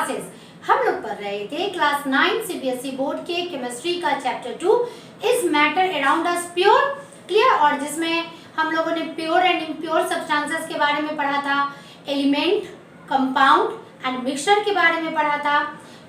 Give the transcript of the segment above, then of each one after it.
Classes हम लोग पढ़ रहे थे क्लास 9 सीबीएसई बोर्ड के केमिस्ट्री का chapter 2 is matter around us pure clear, और जिसमें हम लोगों ने प्योर एंड इम्प्योर सब्सटेंसेस के बारे में पढ़ा था, एलिमेंट, कंपाउंड एंड मिक्सचर के बारे में पढ़ा था,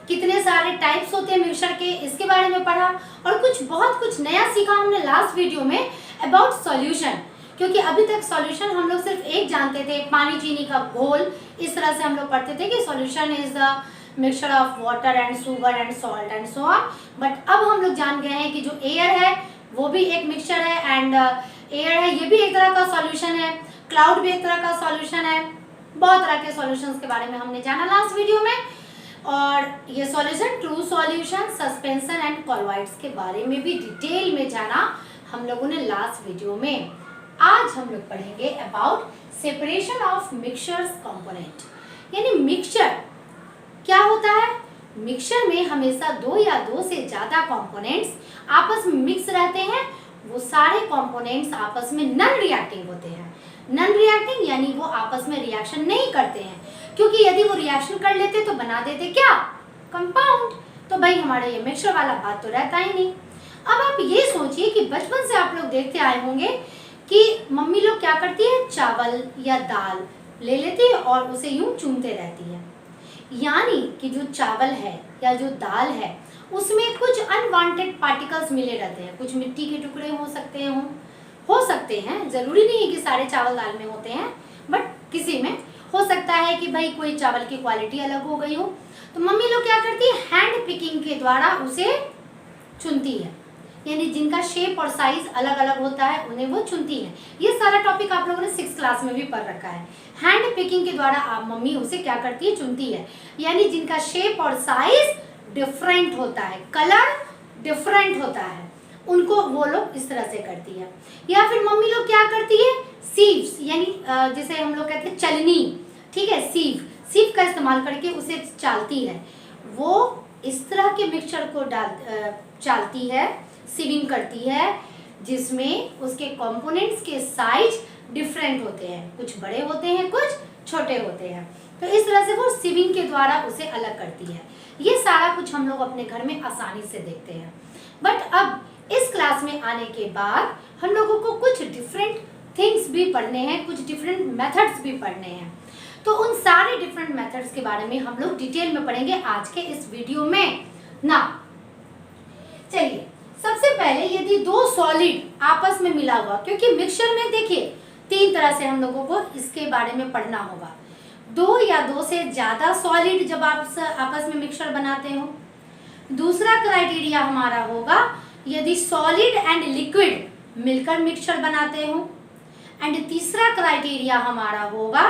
कितने सारे टाइप्स होते हैं मिक्सचर के इसके बारे में पढ़ा, और बहुत कुछ नया सीखा हमने लास्ट वीडियो में अबाउट सॉल्यूशन। क्योंकि अभी तक सॉल्यूशन हम लोग सिर्फ एक जानते थे, पानी चीनी का घोल, इस तरह से हम लोग पढ़ते थे कि solution is the mixture of water and sugar and salt and so on. But अब हम लोग जान गए हैं कि जो एयर है वो भी एक मिक्सचर है, एंड एयर है ये भी एक तरह का सॉल्यूशन है, क्लाउड भी एक तरह का सॉल्यूशन है। बहुत तरह के सॉल्यूशंस के बारे में हमने जाना लास्ट वीडियो में, और ये solution, true solution, suspension and colloids के बारे में भी डिटेल में जाना हम लोगों ने लास्ट वीडियो में। आज हम लोग पढ़ेंगे about separation of mixtures component, यानी मिक्सचर क्या होता है। मिक्सचर में हमेशा दो या दो से ज्यादा कंपोनेंट्स आपस में मिक्स रहते हैं। वो सारे कंपोनेंट्स आपस में नॉन रिएक्टिंग होते हैं। नॉन रिएक्टिंग यानी वो आपस में रिएक्शन नहीं करते हैं, क्योंकि यदि वो रिएक्शन कर लेते तो बना देते क्या, कंपाउंड। तो भाई हमारे ये मिक्सचर वाला बात तो रहता ही नहीं। अब आप ये सोचिए कि बचपन से आप लोग देखते आए होंगे कि मम्मी लोग क्या करती है, चावल या दाल ले लेती है और उसे यूं चूमते रहती है। यानी कि जो चावल है या जो दाल है उसमें कुछ अनवांटेड पार्टिकल्स मिले रहते हैं। कुछ मिट्टी के टुकड़े हो सकते हैं, जरूरी नहीं है कि सारे चावल दाल में होते हैं, बट किसी में हो सकता है कि भाई कोई चावल की क्वालिटी अलग हो गई हो। तो मम्मी लोग क्या करती है, हैंड पिकिंग के द्वारा उसे चुनती है, यानी जिनका शेप और साइज अलग अलग होता है उन्हें वो चुनती है। ये सारा टॉपिक आप लोगों ने 6th क्लास में भी पढ़ रखा है। हैंड पिकिंग के द्वारा आप मम्मी उसे क्या करती है, चुनती है, यानी जिनका शेप और साइज डिफरेंट होता है, कलर डिफरेंट होता है, उनको वो लोग इस तरह से करती है। या फिर मम्मी लोग क्या करती है, सीव्स, यानी जिसे हम लोग कहते हैं चलनी, ठीक है, सीव का इस्तेमाल करके उसे चालती है। वो इस तरह के मिक्सचर को चालती है, सीविंग करती है, जिसमें उसके कंपोनेंट्स के साइज डिफरेंट होते हैं, कुछ बड़े होते हैं, कुछ छोटे होते हैं। तो इस तरह से वो सीविंग के द्वारा उसे अलग करती है। ये सारा कुछ हम लोग अपने घर में आसानी से देखते हैं। बट अब इस क्लास में आने के बाद हम लोगों को कुछ डिफरेंट थिंग्स भी पढ़ने हैं, कुछ डिफरेंट मेथड्स भी पढ़ने हैं। तो उन सारे डिफरेंट मेथड्स के बारे में हम लोग डिटेल में पढ़ेंगे आज के इस वीडियो में ना। चलिए, सबसे पहले यदि दो सॉलिड आपस में मिला हुआ, क्योंकि मिक्सचर में देखिए 3 तरह से हम लोगों को इसके बारे में पढ़ना होगा। 2 या 2 से ज्यादा सॉलिड जब आप आपस में मिक्सचर बनाते हो। दूसरा क्राइटेरिया हमारा होगा यदि सॉलिड एंड लिक्विड मिलकर मिक्सचर बनाते हो। एंड तीसरा क्राइटेरिया हमारा होगा,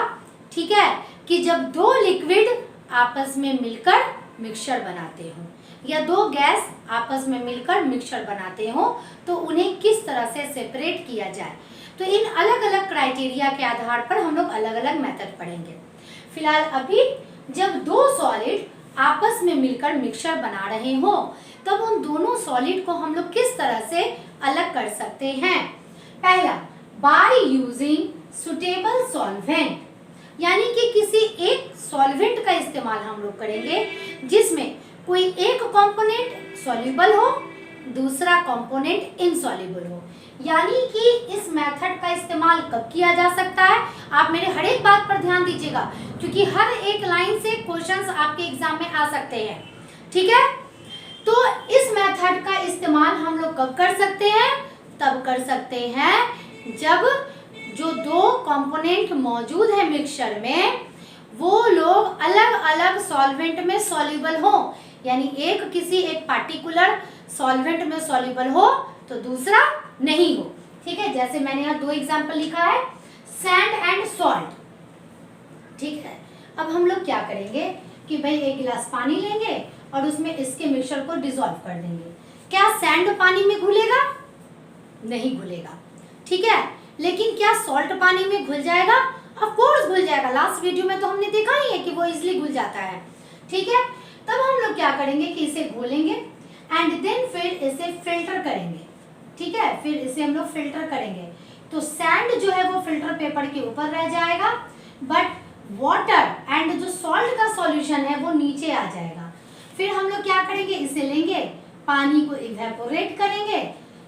ठीक है, कि जब 2 लिक्विड आपस में मिलकर मिक्सचर बनाते हो या 2 गैस आपस में मिलकर मिक्सचर बनाते हो, तो उन्हें किस तरह से सेपरेट किया जाए। तो इन अलग अलग क्राइटेरिया के आधार पर हम लोग अलग अलग मेथड पढ़ेंगे। फिलहाल अभी जब 2 सॉलिड आपस में मिलकर मिक्सचर बना रहे हो, तब उन दोनों सॉलिड को हम लोग किस तरह से अलग कर सकते हैं। पहला, बाय यूजिंग सुटेबल सॉल्वेंट, यानी कि किसी एक सॉल्वेंट का इस्तेमाल हम लोग करेंगे जिसमें कोई एक कंपोनेंट सॉल्युबल हो, दूसरा कंपोनेंट इनसॉल्युबल हो। यानी कि इस मेथड का इस्तेमाल कब किया जा सकता है, आप मेरे हर एक बात पर ध्यान दीजिएगा, क्योंकि हर एक लाइन से क्वेश्चंस आपके एग्जाम में आ सकते हैं, ठीक है। तो इस मेथड का इस्तेमाल हम लोग कब कर सकते हैं, तब कर सकते हैं जब जो 2 कंपोनेंट मौजूद है मिक्सचर में वो लोग अलग अलग सॉल्वेंट में सॉल्युबल हो, यानी एक किसी एक पार्टिकुलर सॉल्वेंट में सॉल्युबल हो तो दूसरा नहीं हो, ठीक है। जैसे मैंने यहाँ 2 एग्जांपल लिखा है, सैंड एंड सॉल्ट, ठीक है। अब हम लोग क्या करेंगे कि भाई 1 गिलास पानी लेंगे और उसमें इसके मिक्सचर को डिसॉल्व कर देंगे। क्या सैंड पानी में घुलेगा? नहीं घुलेगा, ठीक है। लेकिन क्या सॉल्ट पानी में घुल जाएगा? ऑफ कोर्स घुल जाएगा। लास्ट वीडियो में तो हमने देखा ही है कि वो इजीली घुल जाता है, ठीक है। तब हम लोग क्या करेंगे कि इसे घोलेंगे एंड देन फिर इसे फिल्टर करेंगे, ठीक है। फिर इसे हम लोग फिल्टर करेंगे तो सैंड जो है वो फिल्टर पेपर के ऊपर रह जाएगा, बट वाटर एंड जो सॉल्ट का सॉल्यूशन है वो नीचे आ जाएगा। फिर हम लोग क्या करेंगे, इसे लेंगे, पानी को इवेपोरेट करेंगे,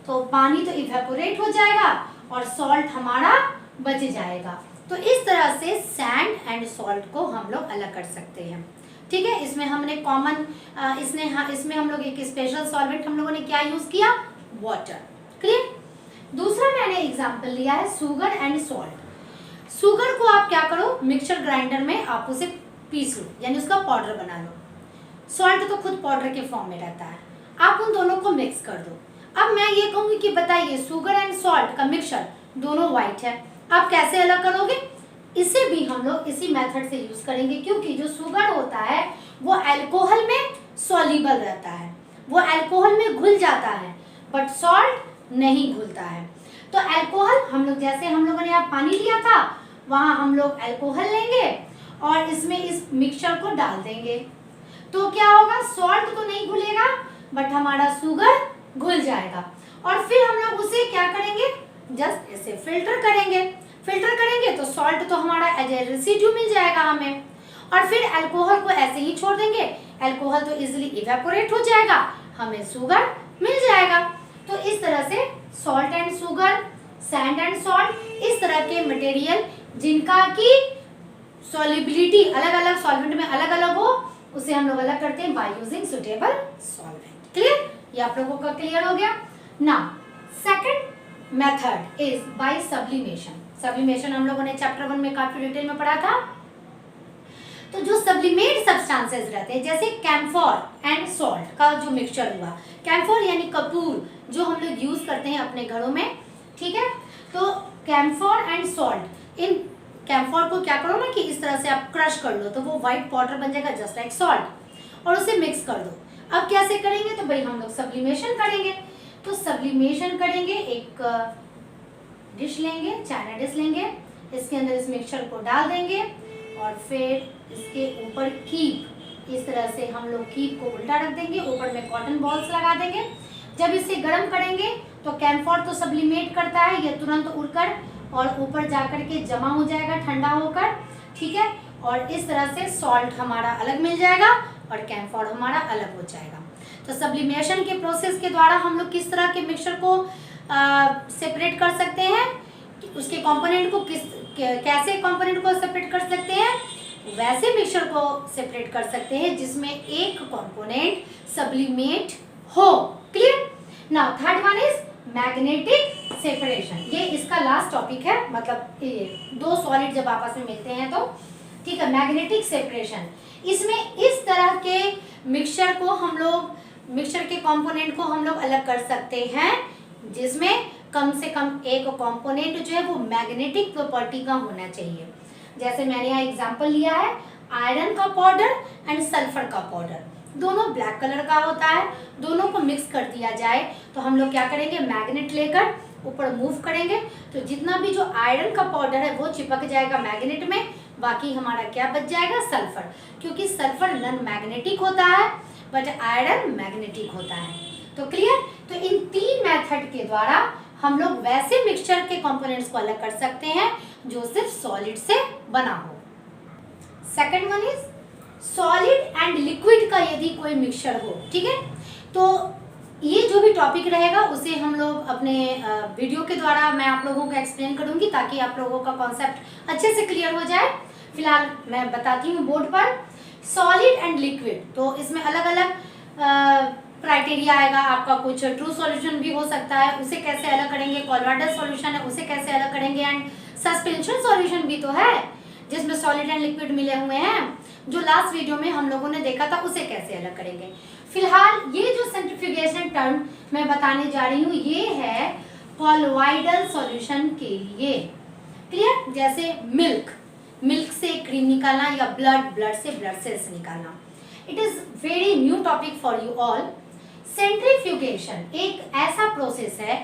तो पानी तो इवेपोरेट हो जाएगा और सॉल्ट हमारा बच जाएगा। तो इस तरह से सैंड एंड सॉल्ट को हम लोग अलग कर सकते हैं। ठीक है, इसमें हमने कॉमन इसमें हम लोग एक स्पेशल सॉल्वेंट हम लोगों ने क्या यूज किया, वाटर। क्लियर। दूसरा मैंने एग्जांपल लिया है शुगर एंड सॉल्ट। शुगर को आप क्या करो, मिक्सचर ग्राइंडर में आप उसे पीस लो, यानी उसका पाउडर बना लो। सॉल्ट तो खुद पाउडर के फॉर्म में रहता है, आप उन दोनों को मिक्स कर दो। अब मैं ये कहूंगी कि बताइए शुगर एंड सॉल्ट का मिक्सचर दोनों व्हाइट है, आप कैसे अलग करोगे? इसे भी हम लोग इसी मेथड से यूज करेंगे, क्योंकि जो शुगर होता है वो अल्कोहल में सॉल्युबल रहता है, वो अल्कोहल में घुल जाता है, बट सॉल्ट नहीं घुलता है। तो अल्कोहल हम लोग, जैसे हम लोगों ने यहाँ पानी लिया था, वहां हम लोग अल्कोहल लेंगे और इसमें इस मिक्सचर को डाल देंगे, तो क्या होगा, सॉल्ट तो नहीं घुलेगा बट हमारा शुगर घुल जाएगा। और फिर हम लोग उसे क्या करेंगे, जस्ट ऐसे फिल्टर करेंगे। फिल्टर करेंगे तो सॉल्ट तो हमारा एज ए रेसिड्यू मिल जाएगा हमें, और फिर अल्कोहल को ऐसे ही छोड़ देंगे, अल्कोहल तो इजीली इवेपोरेट हो जाएगा, हमें शुगर मिल जाएगा। तो इस तरह से salt and sugar, sand and salt, इस तरह के मटेरियल जिनका की सॉल्युबिलिटी अलग अलग सॉल्वेंट में अलग अलग हो, उसे हम लोग अलग करते हैं by using suitable solvent. Clear, ये आप लोगों का क्लियर हो गया ना। Second method is by sublimation. Sublimation हम लोगों ने चैप्टर 1 में काफी डिटेल में पढ़ा था। तो जो सब्लिमेट सब्सटेंसेस रहते हैं, जैसे कैम्फोर एंड सॉल्ट का जो मिक्सचर हुआ, कैम्फोर यानी कपूर जो हम लोग यूज करते हैं अपने घरों में, ठीक है। तो camphor and salt, in camphor को क्या करो ना कि इस तरह से आप क्रश कर लो, तो वो व्हाइट पाउडर बन जाएगा जस्ट लाइक सॉल्ट, और उसे मिक्स कर दो। अब कैसे करेंगे, तो भाई हम लोग सब्लिमेशन करेंगे। तो सब्लिमेशन करेंगे, एक डिश लेंगे, चाइना डिश लेंगे, इसके अंदर इस मिक्सचर को डाल देंगे और फिर इसके ऊपर कीप, इस तरह से हम लोग कीप को उल्टा रख देंगे, ऊपर में कॉटन बॉल्स लगा देंगे। जब इसे गर्म करेंगे तो कैम्फोर तो सब्लिमेट करता है, ये तुरंत उड़कर और ऊपर जाकर के जमा हो जाएगा ठंडा होकर, ठीक है। और इस तरह से सॉल्ट हमारा अलग मिल जाएगा और कैम्फोर हमारा अलग हो जाएगा। तो सब्लिमेशन के प्रोसेस के द्वारा हम लोग किस तरह के मिक्सचर को सेपरेट कर सकते हैं, उसके कंपोनेंट को कैसे कंपोनेंट को सेपरेट कर सकते हैं, वैसे मिक्सचर को सेपरेट कर सकते हैं जिसमें एक कंपोनेंट सब्लिमेट हो। Clear. Now third one is magnetic separation. ये इसका लास्ट टॉपिक है, मतलब ये दो सॉलिड जब आपस में मिलते हैं तो, ठीक है, मैग्नेटिक सेपरेशन। इसमें इस तरह के मिक्सचर को हम लोग, मिक्सचर के कंपोनेंट को हम लोग अलग कर सकते हैं जिसमें कम से कम एक कंपोनेंट जो है वो मैग्नेटिक प्रॉपर्टी का होना चाहिए। जैसे मैंने यहाँ एग्जांपल लिया है, आयरन का पाउडर एंड सल्फर का पाउडर, दोनों ब्लैक कलर का होता है, दोनों को मिक्स कर दिया जाए तो हम लोग क्या करेंगे, मैग्नेट लेकर ऊपर मूव करेंगे तो जितना भी जो आयरन का पाउडर है वो चिपक जाएगा मैग्नेट में, बाकी हमारा क्या बच जाएगा, सल्फर, क्योंकि सल्फर नॉन मैग्नेटिक होता है बट आयरन मैग्नेटिक होता है। तो क्लियर। तो इन तीन मेथड के द्वारा हम लोग वैसे मिक्सचर के कंपोनेंट्स को अलग कर सकते हैं जो सिर्फ सॉलिड से बना हो। Second one is solid and liquid का यदि कोई मिक्सचर हो, ठीक है। तो ये जो भी टॉपिक रहेगा उसे हम लोग अपने वीडियो के द्वारा मैं आप लोगों को एक्सप्लेन करूंगी ताकि आप लोगों का कॉन्सेप्ट अच्छे से क्लियर हो जाए। फिलहाल मैं बताती हूँ बोर्ड पर सॉलिड एंड लिक्विड। तो इसमें अलग अलग क्राइटेरिया आएगा आपका, कुछ ट्रू सॉल्यूशन भी हो सकता है, उसे कैसे अलग करेंगे, कोलॉइडल सॉल्यूशन है उसे कैसे अलग करेंगे, एंड सस्पेंशन सॉल्यूशन भी तो है जिसमें सॉलिड एंड लिक्विड मिले हुए हैं, जो लास्ट वीडियो में हम लोगों ने देखा था, उसे कैसे अलग करेंगे। फिलहाल ये जो सेंट्रीफ्यूगेशन टर्म मैं बताने जा रही हूँ ये है कोलॉइडल सॉल्यूशन के लिए। क्लियर। जैसे मिल्क से क्रीम निकालना या ब्लड से ब्लड सेल्स निकालना। It is very new topic for you all. Centrifugation एक ऐसा प्रोसेस है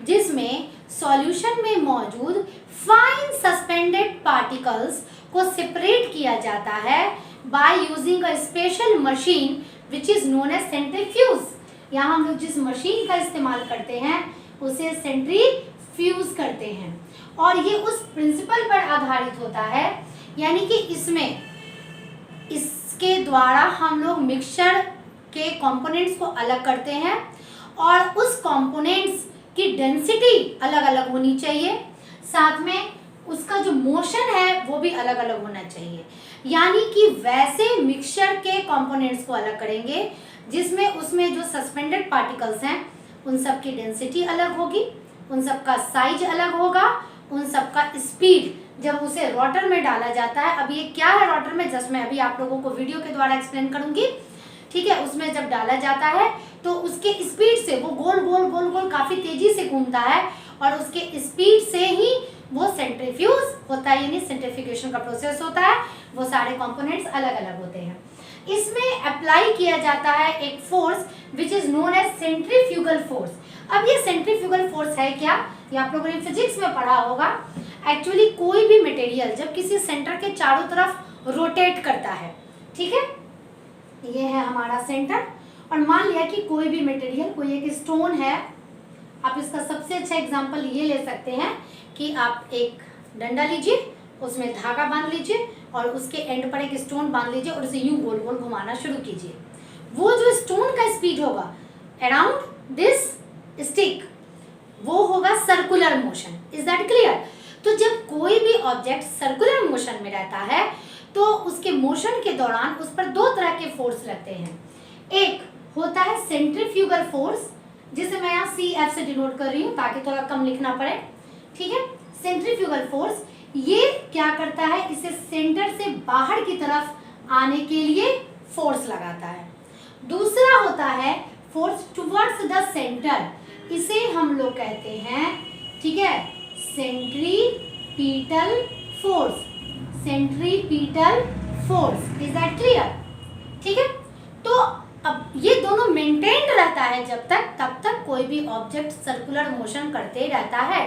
जिसमें सॉल्यूशन में मौजूद फाइन सस्पेंडेड पार्टिकल्स को सेपरेट किया जाता है by using a special machine which is known as centrifuge. यहाँ हम लोग जिस मशीन का इस्तेमाल करते हैं उसे सेंट्रीफ्यूज करते हैं, और ये उस प्रिंसिपल पर आधारित होता है यानी कि इसके द्वारा हम लोग मिक्सचर के कंपोनेंट्स को अलग करते हैं और उस कंपोनेंट्स की डेंसिटी अलग अलग होनी चाहिए, साथ में उसका जो मोशन है वो भी अलग अलग होना चाहिए। यानी कि वैसे मिक्सचर के कंपोनेंट्स को अलग करेंगे जिसमें उसमें जो सस्पेंडेड पार्टिकल्स हैं उन सब की डेंसिटी अलग होगी, उन सब का साइज अलग होगा, उन सब का स्पीड जब उसे रोटर में डाला जाता है। अब ये क्या है रोटर में, जस्ट मैं अभी आप लोगों को वीडियो के द्वारा एक्सप्लेन करूंगी, ठीक है। उसमें जब डाला जाता है तो उसके स्पीड से वो गोल गोल गोल गोल काफी तेजी से घूमता है और उसके स्पीड से ही वो सेंट्रीफ्यूज होता है, यानी सेंट्रीफ्यूगेशन का प्रोसेस होता है। वो सारे कंपोनेंट्स अलग अलग होते हैं। इसमें अप्लाई किया जाता है एक force which is known as centrifugal force. अब ये सेंट्रीफ्यूगल फोर्स है क्या, ये आप लोगों ने फिजिक्स में पढ़ा होगा। एक्चुअली कोई भी मटेरियल जब किसी सेंटर के चारों तरफ रोटेट करता है, ठीक है, ये है हमारा सेंटर, और मान लिया कि कोई भी मटेरियल, कोई एक स्टोन है, आप इसका सबसे अच्छा एग्जांपल ये ले सकते हैं कि आप एक डंडा लीजिए, उसमें धागा बांध लीजिए और उसके एंड पर एक स्टोन बांध लीजिए और उसे यूं गोल गोल घुमाना शुरू कीजिए। वो जो स्टोन का स्पीड होगा अराउंड दिस स्टिक, वो होगा circular motion. Is that clear? तो जब कोई भी ऑब्जेक्ट सर्कुलर मोशन में रहता है तो उसके मोशन के दौरान उस पर दो तरह के फोर्स लगते हैं। एक होता है सेंट्रीफ्यूगल फोर्स, जिसे मैं यहाँ CF से डिनोट कर रही हूँ ताकि थोड़ा कम लिखना पड़े, ठीक है। सेंट्रीफ्यूगल फोर्स ये क्या करता है, इसे सेंटर से बाहर की तरफ आने के लिए फोर्स लगाता है। दूसरा होता है फोर्स टुवर्ड्स द सेंटर, इसे हम लोग कहते हैं, ठीक है, centripetal force. Centripetal force, is that clear? ठीक है। तो अब ये दोनों मेंटेन्ड रहता है तब तक कोई भी ऑब्जेक्ट सर्कुलर मोशन करते रहता है।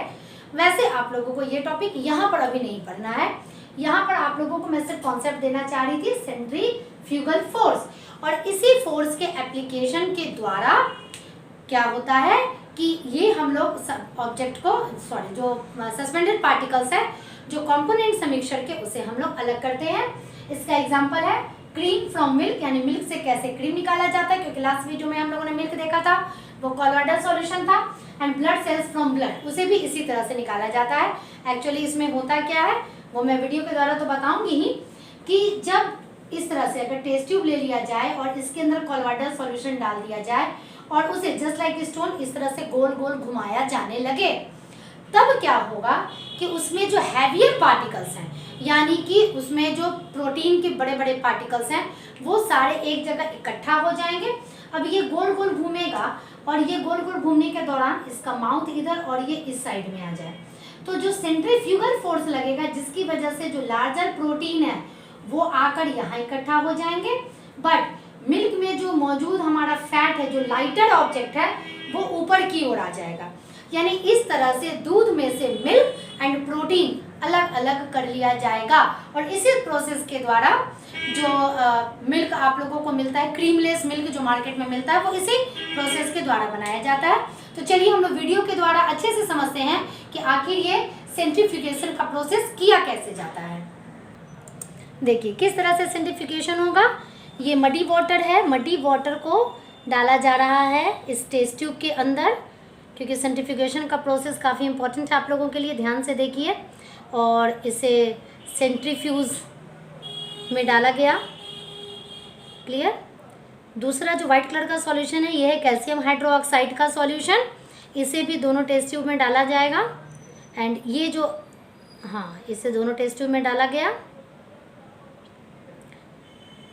वैसे आप लोगों को ये टॉपिक यहाँ पर अभी नहीं पढ़ना है, यहाँ पर आप लोगों को मैं सिर्फ कॉन्सेप्ट देना चाह रही थी सेंट्रीफ्यूगल फोर्स। और इसी फोर्स के एप्लीकेशन के द्वारा क्या होता है कि ये हम लोग ऑब्जेक्ट को, सॉरी, जो सस्पेंडेड पार्टिकल्स है, जो कंपोनेंट्स है मिक्सचर के, उसे हम लोग अलग करते हैं। इसका एग्जांपल है क्रीम फ्रॉम मिल्क, यानी मिल्क से कैसे क्रीम निकाला जाता है, क्योंकि लास्ट वीडियो में हम लोगों ने मिल्क देखा था, वो कॉलोइडल सॉल्यूशन था। And blood cells from blood, उसे भी इसी तरह से निकाला जाता है। एक्चुअली इसमें होता क्या है वो मैं वीडियो के द्वारा तो बताऊंगी ही, कि जब इस तरह से अगर टेस्ट ट्यूब ले लिया जाए और इसके अंदर कॉलोइडल सॉल्यूशन डाल दिया जाए और उसे जस्ट लाइक स्टोन इस तरह से गोल गोल घुमाया जाने लगे, तब क्या होगा कि उसमें जो हैवियर पार्टिकल्स हैं, यानी कि उसमें जो प्रोटीन के बड़े बड़े पार्टिकल्स हैं, वो सारे एक जगह इकट्ठा हो जाएंगे। अब ये गोल गोल घूमेगा और ये गोल गोल घूमने के दौरान इसका माउथ इधर और ये इस साइड में आ जाए, तो जो सेंट्रीफ्यूगल फोर्स लगेगा, जिसकी वजह से जो लार्जर प्रोटीन है वो आकर यहाँ इकट्ठा हो जाएंगे। बट मिल्क में जो मौजूद हमारा फैट है, जो लाइटर ऑब्जेक्ट है, वो ऊपर की ओर आ जाएगा। यानी इस तरह से दूध में से मिल्क एंड प्रोटीन अलग अलग कर लिया जाएगा। और इसी प्रोसेस के द्वारा जो मिल्क आप लोगों को मिलता है, क्रीमलेस मिल्क जो मार्केट में मिलता है, वो इसी प्रोसेस के द्वारा बनाया जाता है। तो चलिए हम लोग वीडियो के द्वारा अच्छे से समझते हैं कि आखिर ये सेंट्रीफ्यूगेशन का प्रोसेस किया कैसे जाता है। देखिए किस तरह से सेंट्रीफ्यूगेशन होगा। ये मडी वाटर है, मडी वाटर को डाला जा रहा है इस टेस्ट ट्यूब के अंदर, क्योंकि सेंट्रीफ्यूगेशन का प्रोसेस काफ़ी इंपॉर्टेंट है आप लोगों के लिए, ध्यान से देखिए। और इसे सेंट्रीफ्यूज में डाला गया, क्लियर। दूसरा जो वाइट कलर का सॉल्यूशन है, ये है कैल्शियम हाइड्रोक्साइड का सॉल्यूशन, इसे भी दोनों टेस्ट ट्यूब में डाला जाएगा। एंड ये जो, हाँ, इसे दोनों टेस्ट ट्यूब में डाला गया,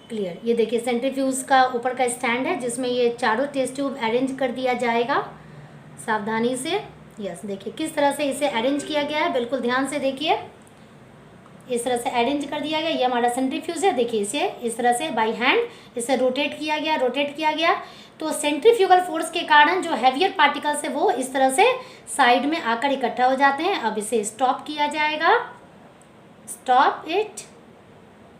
क्लियर। ये देखिए सेंट्रीफ्यूज का ऊपर का स्टैंड है जिसमें ये चारों टेस्ट ट्यूब अरेंज कर दिया जाएगा सावधानी से। यस, देखिए किस तरह से इसे अरेंज किया गया है, बिल्कुल ध्यान से देखिए। इस तरह से अरेंज कर दिया गया, ये हमारा सेंट्रीफ्यूज है। देखिए इसे इस तरह से बाय हैंड इसे रोटेट किया गया। तो सेंट्रीफ्यूगल फोर्स के कारण जो हैवियर पार्टिकल्स है वो इस तरह से साइड में आकर इकट्ठा हो जाते हैं। अब इसे स्टॉप किया जाएगा, स्टॉप इट,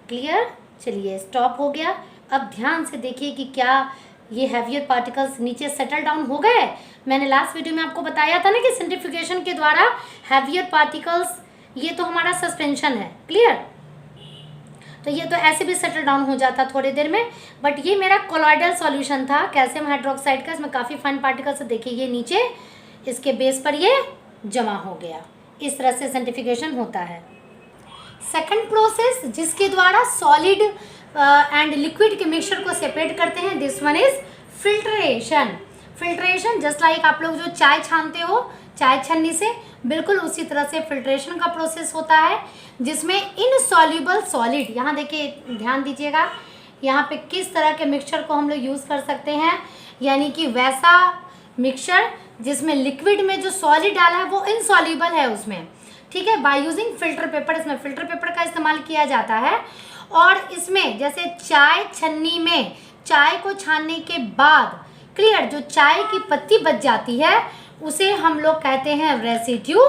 क्लियर। चलिए स्टॉप हो गया। अब ध्यान से देखिए कि क्या ये हैवियर पार्टिकल्स नीचे सेटल डाउन हो गए। मैंने लास्ट वीडियो में आपको बताया था ना कि सेंट्रीफ्यूगेशन के द्वारा हैवियर पार्टिकल्स, ये तो हमारा सस्पेंशन है, क्लियर। तो ये तो ऐसे भी सेटल डाउन हो जाता थोड़ी देर में, बट ये मेरा कोलॉइडल सॉल्यूशन था कैल्शियम हाइड्रोक्साइड का। इसमें काफ़ी फाइन पार्टिकल्स है, देखिए ये नीचे इसके बेस पर ये जमा हो गया। इस तरह से सेंट्रीफ्यूगेशन होता है। सेकंड प्रोसेस जिसके द्वारा सॉलिड एंड लिक्विड के मिक्सचर को सेपरेट करते हैं, this one is filtration. Filtration just like आप लोग जो चाय छानते हो चाय छन्नी से, बिल्कुल उसी तरह से फिल्ट्रेशन का प्रोसेस होता है, जिसमें इनसॉल्युबल सॉलिड, यहाँ देखिए ध्यान दीजिएगा, यहाँ पे किस तरह के मिक्सचर को हम लोग यूज़ कर सकते हैं, यानी कि वैसा मिक्सचर जिसमें लिक्विड में जो सॉलिड डाला है वो इनसॉल्युबल है उसमें, ठीक है, बाय यूजिंग फिल्टर पेपर। इसमें फिल्टर पेपर का इस्तेमाल किया जाता है। और इसमें जैसे चाय छन्नी में चाय को छानने के बाद क्लियर जो चाय की पत्ती बच जाती है उसे हम लोग कहते हैं रेसिड्यू,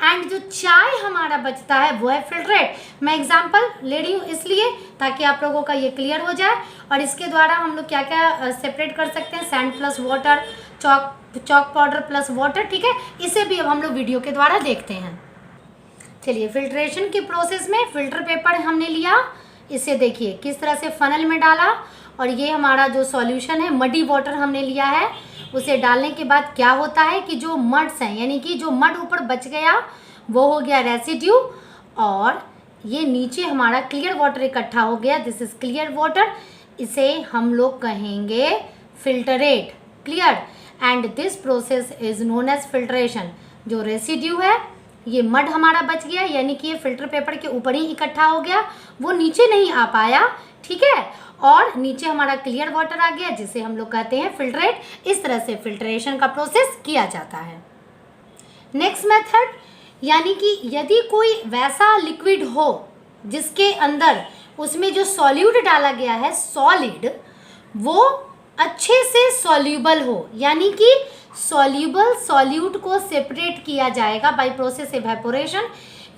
एंड जो चाय हमारा बचता है वो है फिल्ट्रेट। मैं एग्जांपल ले रही हूँ इसलिए ताकि आप लोगों का ये क्लियर हो जाए। और इसके द्वारा हम लोग क्या क्या सेपरेट कर सकते हैं, sand plus water, chalk powder plus water, ठीक है, इसे भी अब हम लोग वीडियो के द्वारा देखते हैं। चलिए, फिल्ट्रेशन के प्रोसेस में फिल्टर पेपर हमने लिया, इसे देखिए किस तरह से फनल में डाला, और ये हमारा जो सॉल्यूशन है मडी वाटर हमने लिया है, उसे डालने के बाद क्या होता है कि जो मड्स हैं, यानी कि जो मड ऊपर बच गया वो हो गया रेसिड्यू, और ये नीचे हमारा क्लियर वाटर इकट्ठा हो गया, दिस इज क्लियर वाटर, इसे हम लोग कहेंगे filtrate, clear, and this process is known as filtration. जो रेसिड्यू है ये मड हमारा बच गया, यानी कि ये फिल्टर पेपर के ऊपर ही इकट्ठा हो गया, वो नीचे नहीं आ पाया, ठीक है, और नीचे हमारा क्लियर वाटर आ गया जिसे हम लोग कहते हैं फिल्ट्रेट। इस तरह से फिल्ट्रेशन का प्रोसेस किया जाता है। नेक्स्ट मेथड, यानी कि यदि कोई वैसा लिक्विड हो जिसके अंदर उसमें जो सॉल्यूट डाला गया है सॉलिड वो अच्छे से सॉल्यूबल हो, यानी कि सॉल्यूबल सॉल्यूट को सेपरेट किया जाएगा बाय प्रोसेस इवेपोरेशन।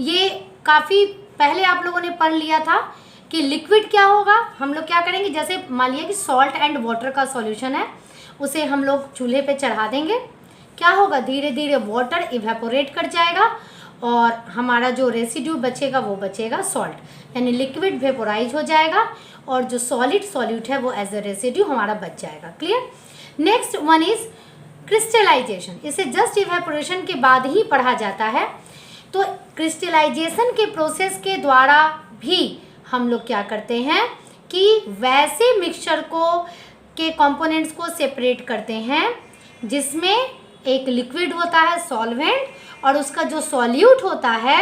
ये काफ़ी पहले आप लोगों ने पढ़ लिया था कि लिक्विड क्या होगा, हम लोग क्या करेंगे, जैसे मान लिया कि सॉल्ट एंड वाटर का सॉल्यूशन है, उसे हम लोग चूल्हे पे चढ़ा देंगे, क्या होगा, धीरे धीरे वाटर इवेपोरेट कर जाएगा और हमारा जो रेसिड्यू बचेगा वो बचेगा सॉल्ट, यानी लिक्विड वेपोराइज हो जाएगा और जो सॉलिड सॉल्यूट है वो एज ए रेसिड्यू हमारा बच जाएगा। Clear. Next one is crystallization, इसे जस्ट इवेपोरेशन के बाद ही पढ़ा जाता है। तो क्रिस्टलाइजेशन के प्रोसेस के द्वारा भी हम लोग क्या करते हैं कि वैसे मिक्सचर को के कंपोनेंट्स को सेपरेट करते हैं जिसमें एक लिक्विड होता है सॉल्वेंट और उसका जो सॉल्यूट होता है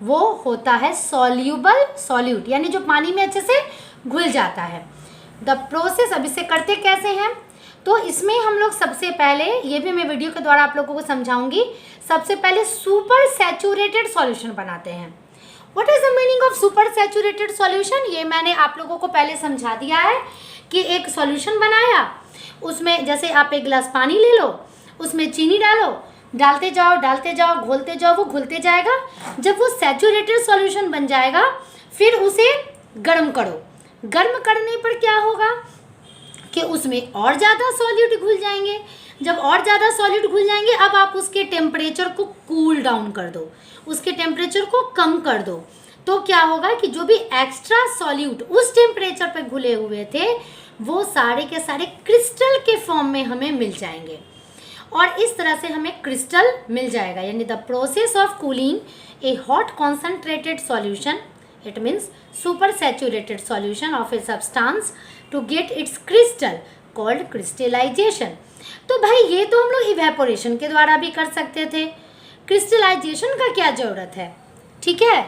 वो होता है सॉल्यूबल सॉल्यूट, यानी जो पानी में अच्छे से घुल जाता है। द प्रोसेस, अब इसे करते कैसे हैं, तो इसमें हम लोग सबसे पहले, ये भी मैं वीडियो के द्वारा आप लोगों को समझाऊंगी, सबसे पहले सुपर सैचुरेटेड सॉल्यूशन बनाते हैं। What is the meaning of super saturated solution, ये मैंने आप लोगों को पहले समझा दिया है कि एक सॉल्यूशन बनाया, उसमें जैसे आप एक गिलास पानी ले लो, उसमें चीनी डालो, डालते जाओ, घोलते जाओ, वो घुलते जाएगा। जब वो सैचुरेटेड सॉल्यूशन बन जाएगा फिर उसे गर्म करो, गर्म करने पर क्या होगा कि उसमें और ज़्यादा सॉल्यूट घुल जाएंगे। जब और ज़्यादा सॉल्यूट घुल जाएंगे अब आप उसके टेम्परेचर को कूल डाउन कर दो, उसके टेम्परेचर को कम कर दो, तो क्या होगा कि जो भी एक्स्ट्रा सॉल्यूट उस टेम्परेचर पे घुले हुए थे वो सारे के सारे क्रिस्टल के फॉर्म में हमें मिल जाएंगे और इस तरह से हमें क्रिस्टल मिल जाएगा। यानी the process of cooling a hot concentrated solution, it means super saturated solution of a substance to get its crystal called crystallization. तो भाई ये तो हम लोग इवेपोरेशन के द्वारा भी कर सकते थे, क्रिस्टलाइजेशन का क्या ज़रूरत है, ठीक है।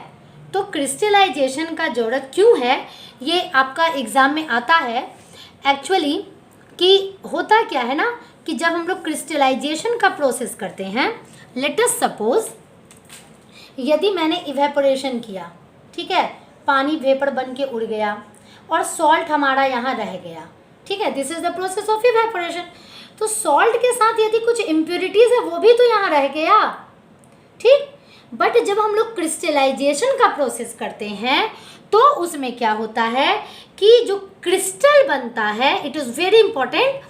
तो क्रिस्टलाइजेशन का ज़रूरत क्यों है, ये आपका एग्ज़ाम में आता है एक्चुअली, कि होता क्या है ना कि जब हम लोग क्रिस्टलाइजेशन का प्रोसेस करते हैं, लेट अस सपोज यदि मैंने इवेपोरेशन किया, ठीक है, पानी वेपर बन के उड़ गया और सॉल्ट हमारा यहाँ रह गया, ठीक है, this is the process of evaporation. तो सॉल्ट के साथ यदि कुछ इम्प्योरिटीज़ है वो भी तो यहाँ रह गया, ठीक। बट जब हम लोग क्रिस्टलाइजेशन का प्रोसेस करते हैं तो उसमें क्या होता है कि जो क्रिस्टल बनता है, इट इज़ वेरी इंपॉर्टेंट,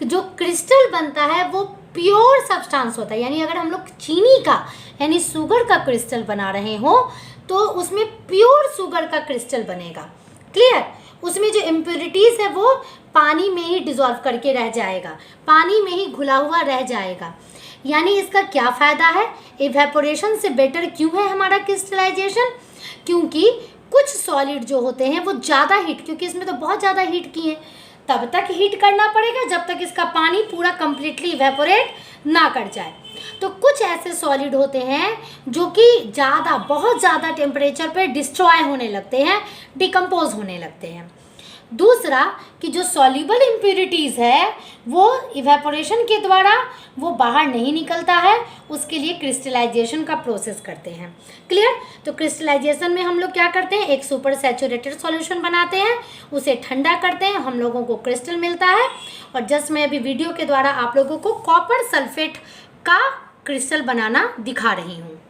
जो क्रिस्टल बनता है वो प्योर सब्सटेंस होता है। यानी अगर हम लोग चीनी का यानी शुगर का क्रिस्टल बना रहे हो तो उसमें प्योर शुगर का क्रिस्टल बनेगा। क्लियर? उसमें जो इम्प्योरिटीज़ है वो पानी में ही डिज़ोल्व करके रह जाएगा, पानी में ही घुला हुआ रह जाएगा। यानी इसका क्या फ़ायदा है? इवेपोरेशन से बेटर क्यों है हमारा क्रिस्टलाइजेशन? क्योंकि कुछ सॉलिड जो होते हैं वो ज़्यादा हीट, क्योंकि इसमें तो बहुत ज़्यादा हीट की है, तब तक हीट करना पड़ेगा जब तक इसका पानी पूरा कंप्लीटली इवेपोरेट ना कर जाए। तो कुछ ऐसे सॉलिड होते हैं जो कि ज़्यादा, बहुत ज़्यादा टेम्परेचर पे डिस्ट्रॉय होने लगते हैं, डिकम्पोज होने लगते हैं। दूसरा कि जो सॉल्युबल इम्प्योरिटीज़ है वो इवेपोरेशन के द्वारा वो बाहर नहीं निकलता है, उसके लिए क्रिस्टलाइजेशन का प्रोसेस करते हैं। क्लियर? तो क्रिस्टलाइजेशन में हम लोग क्या करते हैं, एक सुपर सैचुरेटेड सॉल्यूशन बनाते हैं, उसे ठंडा करते हैं, हम लोगों को क्रिस्टल मिलता है। और जस्ट मैं अभी वीडियो के द्वारा आप लोगों को कॉपर सल्फेट का क्रिस्टल बनाना दिखा रही हूँ।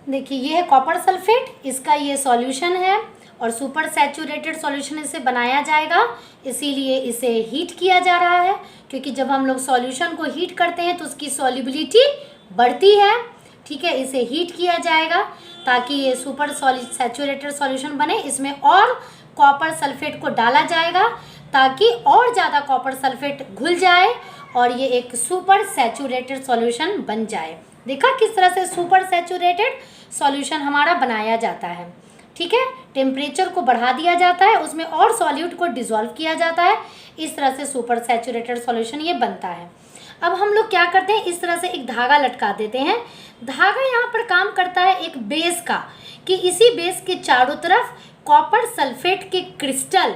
देखिए ये है कॉपर सल्फेट, इसका ये सॉल्यूशन है और सुपर सैचुरेटेड सॉल्यूशन इसे बनाया जाएगा, इसीलिए इसे हीट किया जा रहा है, क्योंकि जब हम लोग सॉल्यूशन को हीट करते हैं तो उसकी सॉल्युबिलिटी बढ़ती है। ठीक है, इसे हीट किया जाएगा ताकि ये सुपर सैचुरेटेड सॉल्यूशन बने। इसमें और कॉपर सल्फेट को डाला जाएगा ताकि और ज़्यादा कॉपर सल्फेट घुल जाए और ये एक सुपर सैचुरेटेड सॉल्यूशन बन जाए। देखा किस तरह से सुपर सैचुरेटेड सॉल्यूशन हमारा बनाया जाता है। ठीक है, टेम्परेचर को बढ़ा दिया जाता है, उसमें और सॉल्यूट को डिसॉल्व किया जाता है, इस तरह से सुपर सैचुरेटेड सॉल्यूशन ये बनता है। अब हम लोग क्या करते हैं, इस तरह से एक धागा लटका देते हैं। धागा यहाँ पर काम करता है एक बेस का, कि इसी बेस के चारों तरफ कॉपर सल्फेट के क्रिस्टल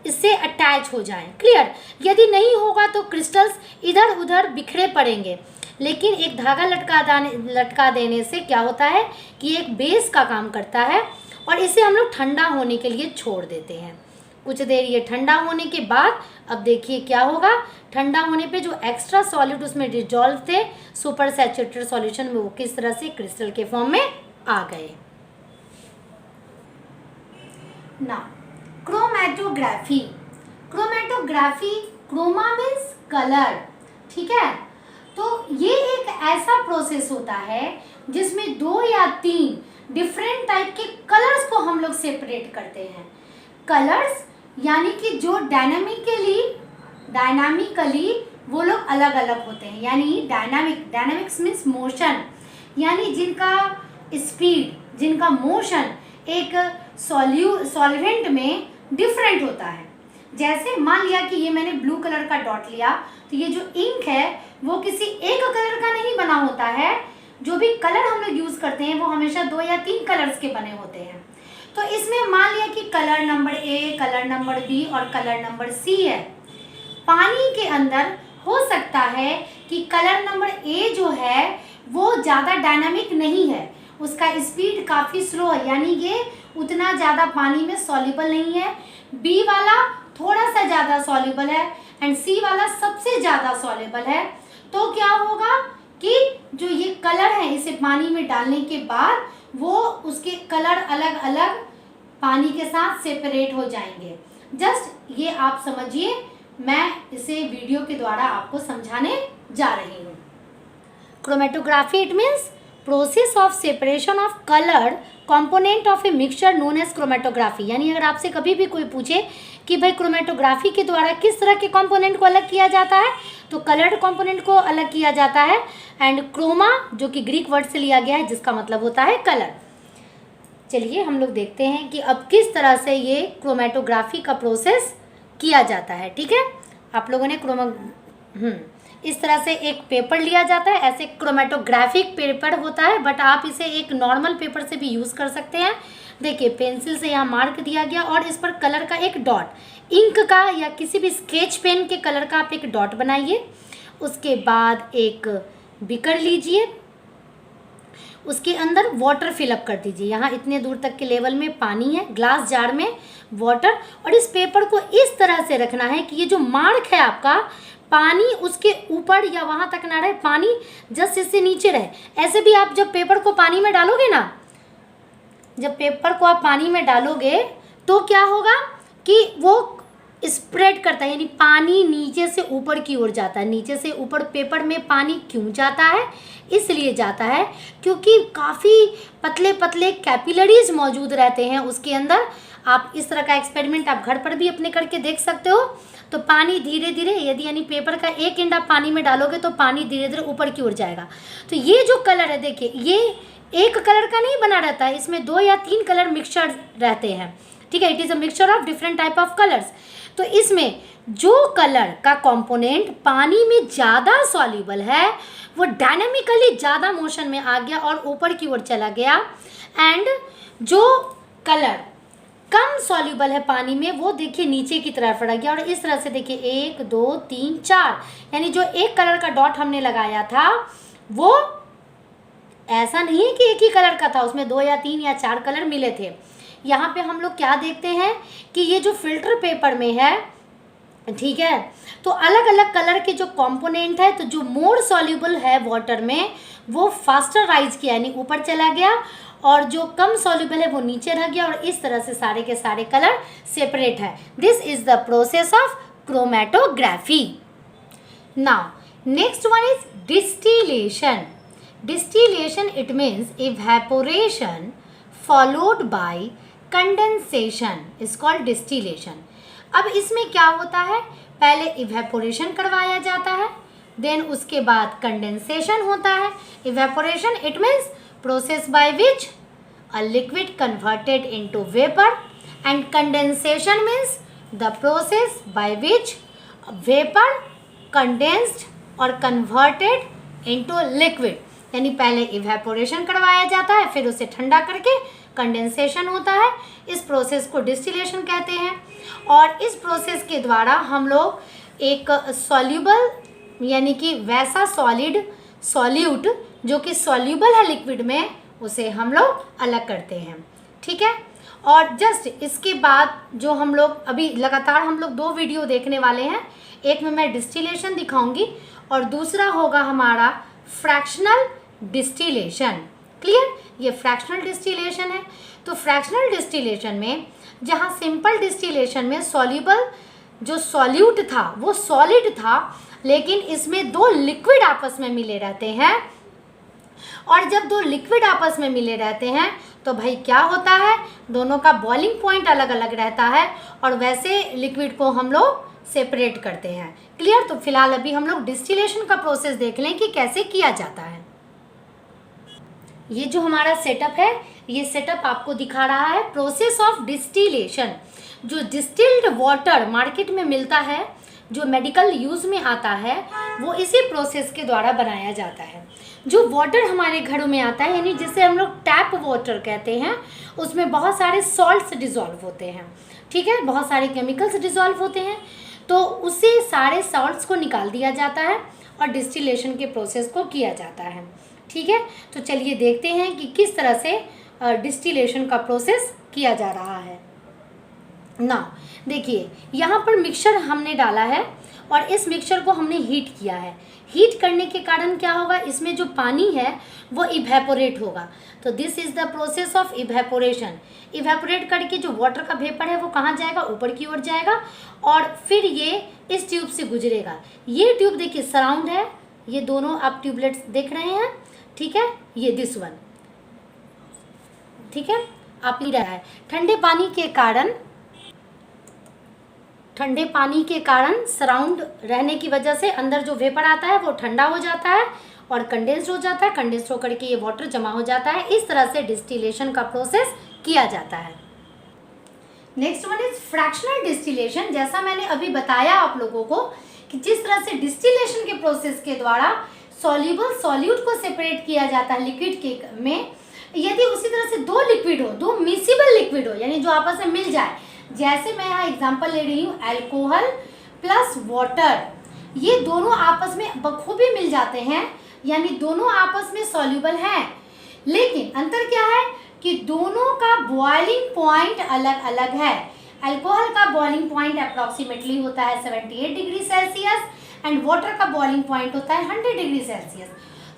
इससे अटैच हो जाएं। क्लियर? यदि नहीं होगा तो क्रिस्टल्स इधर उधर बिखरे पड़ेंगे, लेकिन एक धागा लटका देने से क्या होता है कि एक बेस का काम करता है और इसे हम लोग ठंडा होने के लिए छोड़ देते हैं। कुछ देर ये ठंडा होने के बाद अब देखिए क्या होगा, ठंडा होने पे जो एक्स्ट्रा सॉलिड उसमें डिजॉल्व थे सुपर सैचुरेटेड सॉल्यूशन में, वो किस तरह से क्रिस्टल के फॉर्म में आ गए। ना chromatography, chromatography, chroma means colour. ठीक है, तो ये एक ऐसा प्रोसेस होता है जिसमें 2 या 3 डिफरेंट टाइप के कलर्स को हम लोग सेपरेट करते हैं। कलर्स यानी कि जो डायनामिकली वो लोग अलग अलग होते हैं, यानी डायनामिक्स मीन्स मोशन, यानी जिनका स्पीड, जिनका मोशन एक सॉल्वेंट में डिफरेंट होता है। जैसे मान लिया कि ये मैंने ब्लू कलर का डॉट लिया, तो ये जो इंक है वो किसी एक कलर का नहीं बना होता है। जो भी कलर हम लोग यूज़ करते हैं वो हमेशा 2 या 3 कलर्स के बने होते हैं। तो इसमें मान लिया कि colour number A, colour number B और कलर नंबर सी है। पानी के अंदर हो सकता है कि कलर नंबर ए जो है वो ज़्यादा डायनामिक नहीं है, उसका स्पीड काफ़ी स्लो है, यानी ये उतना ज़्यादा पानी में सॉल्युबल नहीं है। बी वाला थोड़ा सा ज़्यादा सॉल्युबल है एंड सी वाला सबसे ज़्यादा सॉल्युबल है। तो क्या होगा कि जो ये कलर है इसे पानी में डालने के बाद वो उसके कलर अलग अलग पानी के साथ सेपरेट हो जाएंगे। जस्ट ये आप समझिए, मैं इसे वीडियो के द्वारा आपको समझाने जा रही हूँ। Chromatography it means process of separation of colour component of a mixture known as chromatography. यानी अगर आपसे कभी भी कोई पूछे कि भाई क्रोमेटोग्राफी के द्वारा किस तरह के कंपोनेंट को अलग किया जाता है, तो कलर्ड कंपोनेंट को अलग किया जाता है, एंड क्रोमा जो कि ग्रीक वर्ड से लिया गया है जिसका मतलब होता है कलर। चलिए हम लोग देखते हैं कि अब किस तरह से ये क्रोमेटोग्राफी का प्रोसेस किया जाता है। ठीक है, आप लोगों ने इस तरह से एक पेपर लिया जाता है, ऐसे क्रोमेटोग्राफिक पेपर होता है, बट आप इसे एक नॉर्मल पेपर से भी यूज़ कर सकते हैं। देखिए पेंसिल से यहाँ मार्क दिया गया और इस पर कलर का एक डॉट, इंक का या किसी भी स्केच पेन के कलर का आप एक डॉट बनाइए। उसके बाद एक बीकर लीजिए, उसके अंदर वाटर फिलअप कर दीजिए। यहाँ इतने दूर तक के लेवल में पानी है, ग्लास जार में वाटर, और इस पेपर को इस तरह से रखना है कि ये जो मार्क है आपका, पानी उसके ऊपर या वहाँ तक ना रहे, पानी जस्ट इससे नीचे रहे। ऐसे भी आप जब पेपर को पानी में डालोगे ना, जब पेपर को आप पानी में डालोगे तो क्या होगा कि वो स्प्रेड करता है, यानी पानी नीचे से ऊपर की ओर जाता है। नीचे से ऊपर पेपर में पानी क्यों जाता है? इसलिए जाता है क्योंकि काफ़ी पतले पतले कैपिलरीज मौजूद रहते हैं उसके अंदर। आप इस तरह का एक्सपेरिमेंट आप घर पर भी अपने करके देख सकते हो। तो पानी धीरे धीरे, यदि यानी पेपर का एक एंड आप पानी में डालोगे तो पानी धीरे धीरे ऊपर की ओर जाएगा। तो ये जो कलर है, देखिए, ये एक कलर का नहीं बना रहता है, इसमें 2 या 3 कलर मिक्सचर रहते हैं, ठीक है। It is a mixture of different type of colours. तो इसमें जो कलर का कंपोनेंट पानी में ज़्यादा सॉल्युबल है वो डायनामिकली ज़्यादा मोशन में आ गया और ऊपर की ओर चला गया, एंड जो कलर कम सॉल्युबल है पानी में वो देखिए नीचे की तरफ पड़ गया। और इस तरह से देखिए 1 2 3 4, यानी जो एक कलर का डॉट हमने लगाया था वो ऐसा नहीं है कि एक ही कलर का था, उसमें 2 या 3 या 4 कलर मिले थे। यहाँ पे हम लोग क्या देखते हैं कि ये जो फिल्टर पेपर में है, ठीक है, तो अलग अलग कलर के जो कंपोनेंट है, तो जो मोर सॉल्युबल है वाटर में वो फास्टर राइज किया, यानी ऊपर चला गया, और जो कम सॉल्युबल है वो नीचे रह गया, और इस तरह से सारे के सारे कलर सेपरेट है। This is the process of chromatography. Now next one is distillation. Distillation it means evaporation followed by condensation is called distillation. अब इसमें क्या होता है, पहले इवेपोरेशन करवाया जाता है, देन उसके बाद कंडेंसेशन होता है। Evaporation it means process by which a liquid converted into vapour, and condensation means the process by which vapour condensed और कन्वर्टेड इनटू लिक्विड। यानी पहले इवेपोरेशन करवाया जाता है, फिर उसे ठंडा करके कंडेंसेशन होता है। इस प्रोसेस को डिस्टिलेशन कहते हैं। और इस प्रोसेस के द्वारा हम लोग एक सॉल्यूबल, यानी कि वैसा सॉल्यूट जो कि सॉल्यूबल है लिक्विड में, उसे हम लोग अलग करते हैं, ठीक है। और जस्ट इसके बाद जो हम लोग अभी लगातार हम लोग 2 वीडियो देखने वाले हैं, एक में मैं डिस्टिलेशन दिखाऊंगी और दूसरा होगा हमारा फ्रैक्शनल डिस्टिलेशन। क्लियर? ये फ्रैक्शनल डिस्टिलेशन है। तो फ्रैक्शनल डिस्टिलेशन में, जहाँ सिंपल डिस्टिलेशन में सॉल्यूबल जो सॉल्यूट था वो सॉलिड था, लेकिन इसमें 2 लिक्विड आपस में मिले रहते हैं, और जब 2 लिक्विड आपस में मिले रहते हैं तो भाई क्या होता है, दोनों का बॉइलिंग पॉइंट अलग अलग रहता है, और वैसे लिक्विड को हम लोग सेपरेट करते हैं। क्लियर? तो फिलहाल अभी हम लोग डिस्टिलेशन का प्रोसेस देख लें कि कैसे किया जाता है। ये जो हमारा सेटअप है, ये सेटअप आपको दिखा रहा है प्रोसेस ऑफ डिस्टिलेशन। जो डिस्टिल्ड वाटर मार्केट में मिलता है, जो मेडिकल यूज़ में आता है, वो इसी प्रोसेस के द्वारा बनाया जाता है। जो वाटर हमारे घरों में आता है, यानी जिसे हम लोग टैप वाटर कहते हैं, उसमें बहुत सारे सॉल्ट्स डिज़ोल्व होते हैं, ठीक है, बहुत सारे केमिकल्स डिज़ोल्व होते हैं। तो उससे सारे सॉल्ट्स को निकाल दिया जाता है और डिस्टिलेशन के प्रोसेस को किया जाता है, ठीक है। तो चलिए देखते हैं कि किस तरह से डिस्टिलेशन का प्रोसेस किया जा रहा है। ना देखिए, यहाँ पर मिक्सचर हमने डाला है और इस मिक्सचर को हमने हीट किया है। हीट करने के कारण क्या होगा, इसमें जो पानी है वो इवेपोरेट होगा। तो this is the process of evaporation. Evaporate करके जो वाटर का वेपर है वो कहाँ जाएगा, ऊपर की ओर जाएगा, और फिर ये इस ट्यूब से गुजरेगा। ये ट्यूब देखिए सराउंड है, ये दोनों आप ट्यूबलेट्स देख रहे हैं, ठीक है, ये दिस वन, ठीक है, आप ले रहा है। ठंडे पानी के कारण सराउंड रहने की वजह से अंदर जो वेपर आता है वो ठंडा हो जाता है और कंडेंस्ड हो जाता है। कंडेंस्ड होकर के ये वाटर जमा हो जाता है। इस तरह से डिस्टिलेशन का प्रोसेस किया जाता है। Next one is fractional distillation. जैसा मैंने अभी बताया आप लोगों को कि जिस तरह से डिस्टिलेशन के प्रोसेस के द्वारा सॉल्यूबल सॉल्यूट को सेपरेट किया जाता है लिक्विड के में, यदि उसी तरह से 2 लिक्विड हो, 2 मिसिबल लिक्विड हो, यानी जो आपस में मिल जाए, जैसे मैं यहाँ एग्जांपल ले रही हूँ अल्कोहल प्लस वाटर, ये दोनों आपस में बखूबी मिल जाते हैं, यानी दोनों आपस में सॉल्यूबल हैं, लेकिन अंतर क्या है कि दोनों का बॉइलिंग पॉइंट अलग अलग है। अल्कोहल का बॉइलिंग पॉइंट अप्रॉक्सीमेटली होता है 78 डिग्री सेल्सियस एंड वाटर का बॉइलिंग पॉइंट होता है 100 डिग्री सेल्सियस।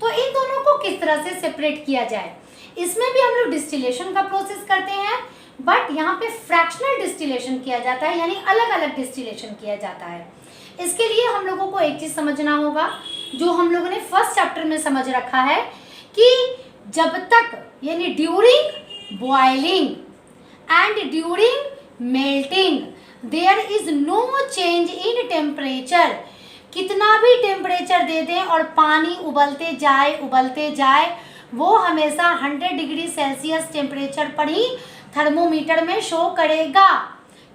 तो इन दोनों को किस तरह से सेपरेट किया जाए, इसमें भी हम लोग डिस्टिलेशन का प्रोसेस करते हैं, बट बट यहाँ पे फ्रैक्शनल डिस्टिलेशन किया जाता है, यानी अलग अलग डिस्टिलेशन किया जाता है। इसके लिए हम लोगों को एक चीज समझना होगा, जो हम लोगों ने फर्स्ट चैप्टर में समझ रखा है कि जब तक यानी during boiling and during melting there is no change in temperature, कितना भी टेम्परेचर दे दें और पानी उबलते जाए वो हमेशा 100 डिग्री सेल्सियस टेम्परेचर पर ही थर्मोमीटर में शो करेगा।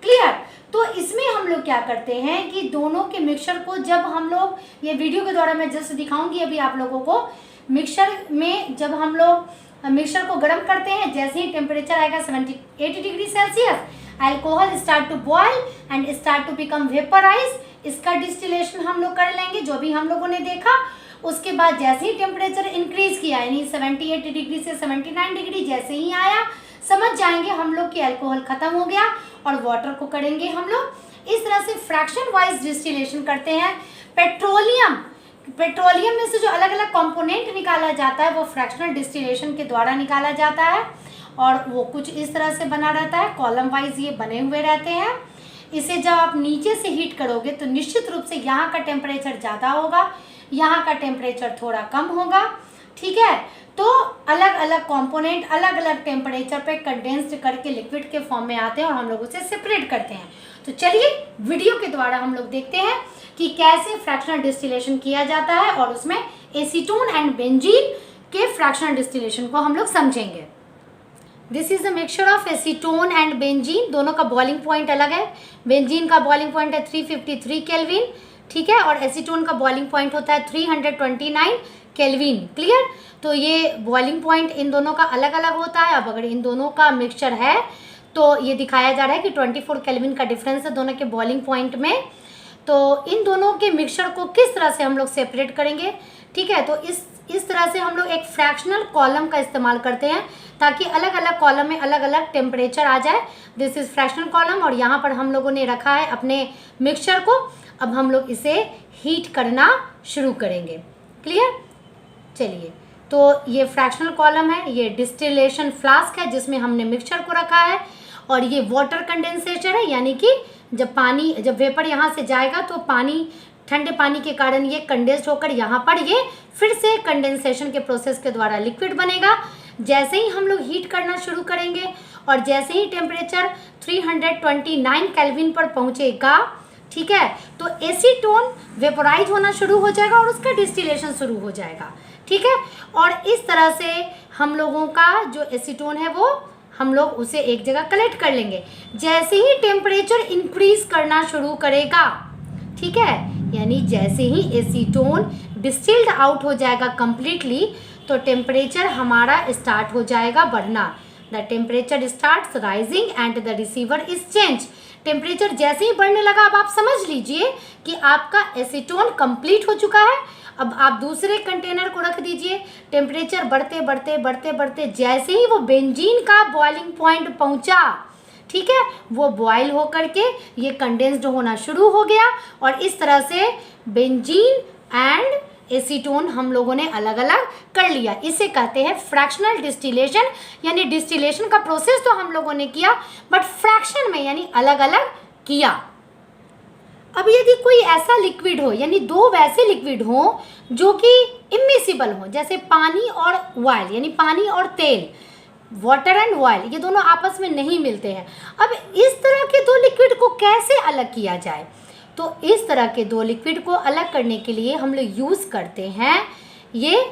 क्लियर? तो इसमें हम लोग क्या करते हैं कि दोनों के मिक्सचर को जब हम लोग, ये वीडियो के द्वारा मैं जस्ट दिखाऊंगी अभी आप लोगों को, मिक्सचर में जब हम लोग मिक्सचर को गर्म करते हैं, जैसे ही टेम्परेचर आएगा 80 degree Celsius, alcohol start to boil and start to become vaporize, इसका डिस्टिलेशन हम लोग कर लेंगे जो भी हम लोगों ने देखा। उसके बाद जैसे ही टेम्परेचर इंक्रीज किया, यानी 78 डिग्री से 79 डिग्री जैसे ही आया, समझ जाएंगे हम लोग कि अल्कोहल खत्म हो गया और वाटर को करेंगे हम लोग। इस तरह से फ्रैक्शन वाइज डिस्टिलेशन करते हैं। पेट्रोलियम में से जो अलग अलग कंपोनेंट निकाला जाता है वो फ्रैक्शनल डिस्टिलेशन के द्वारा निकाला जाता है, और वो कुछ इस तरह से बना रहता है, कॉलम वाइज ये बने हुए रहते हैं। इसे जब आप नीचे से हीट करोगे तो निश्चित रूप से यहाँ का टेम्परेचर ज़्यादा होगा, यहाँ का टेम्परेचर थोड़ा कम होगा। ठीक है, तो अलग अलग कंपोनेंट अलग अलग टेम्परेचर पे कंडेंस्ड करके लिक्विड के फॉर्म में आते हैं और हम लोग उसे सेपरेट करते हैं। तो चलिए वीडियो के द्वारा हम लोग देखते हैं कि कैसे फ्रैक्शनल डिस्टिलेशन किया जाता है, और उसमें एसीटोन एंड बेंजीन के फ्रैक्शनल डिस्टिलेशन को हम लोग समझेंगे। This is a mixture of acetone and benzene. दोनों का बॉइलिंग पॉइंट अलग है। बेंजीन का बॉइलिंग पॉइंट है 353 केल्विन, ठीक है, और एसीटोन का बॉइलिंग पॉइंट होता है 329 केल्विन। क्लियर? तो ये बॉइलिंग पॉइंट इन दोनों का अलग अलग होता है। अब अगर इन दोनों का मिक्सचर है तो ये दिखाया जा रहा है कि 24 केल्विन का डिफरेंस है दोनों के बॉइलिंग पॉइंट में। तो इन दोनों के मिक्सचर को किस तरह से हम लोग सेपरेट करेंगे? ठीक है, तो इस तरह से हम लोग एक फ्रैक्शनल कॉलम का इस्तेमाल करते हैं ताकि अलग अलग कॉलम में अलग अलग टेम्परेचर आ जाए। दिस इज फ्रैक्शनल कॉलम, और यहाँ पर हम लोगों ने रखा है अपने मिक्सचर को। अब हम लोग इसे हीट करना शुरू करेंगे। क्लियर? चलिए, तो ये फ्रैक्शनल कॉलम है, ये डिस्टिलेशन फ्लास्क है जिसमें हमने मिक्सचर को रखा है, और ये वाटर कंडेंसेटर है, यानी कि जब वेपर यहाँ से जाएगा तो पानी, ठंडे पानी के कारण ये कंडेंस्ड होकर यहाँ पर ये फिर से कंडेंसेशन के प्रोसेस के द्वारा लिक्विड बनेगा। जैसे ही हम लोग हीट करना शुरू करेंगे और जैसे ही टेम्परेचर 329 केल्विन पर पहुँचेगा, ठीक है, तो एसीटोन वेपोराइज होना शुरू हो जाएगा और उसका डिस्टिलेशन शुरू हो जाएगा। ठीक है, और इस तरह से हम लोगों का जो एसीटोन है वो हम लोग उसे एक जगह कलेक्ट कर लेंगे। जैसे ही टेम्परेचर इंक्रीज करना शुरू करेगा, ठीक है, यानी जैसे ही एसीटोन डिस्टिल्ड आउट हो जाएगा कंप्लीटली, तो टेम्परेचर हमारा स्टार्ट हो जाएगा बढ़ना। The temperature starts rising and the receiver is change. Temperature जैसे ही बढ़ने लगा, अब आप समझ लीजिए कि आपका एसीटोन कंप्लीट हो चुका है। अब आप दूसरे कंटेनर को रख दीजिए। टेम्परेचर बढ़ते बढ़ते बढ़ते बढ़ते जैसे ही वो बेंजीन का बॉइलिंग पॉइंट पहुंचा, ठीक है, वो बॉयल होकर के ये कंडेंस्ड होना शुरू हो गया, और इस तरह से बेंजीन एंड एसीटोन हम लोगों ने अलग अलग कर लिया। इसे कहते हैं फ्रैक्शनल डिस्टिलेशन, यानी डिस्टिलेशन का प्रोसेस तो हम लोगों ने किया बट फ्रैक्शन में यानी अलग अलग किया। अब यदि कोई ऐसा लिक्विड हो, यानी दो वैसे लिक्विड हो जो कि इमिसिबल हो, जैसे पानी और ऑयल, यानी पानी और तेल, वाटर एंड ऑयल, ये दोनों आपस में नहीं मिलते हैं। अब इस तरह के दो लिक्विड को कैसे अलग किया जाए? तो इस तरह के दो लिक्विड को अलग करने के लिए हम लोग यूज़ करते हैं ये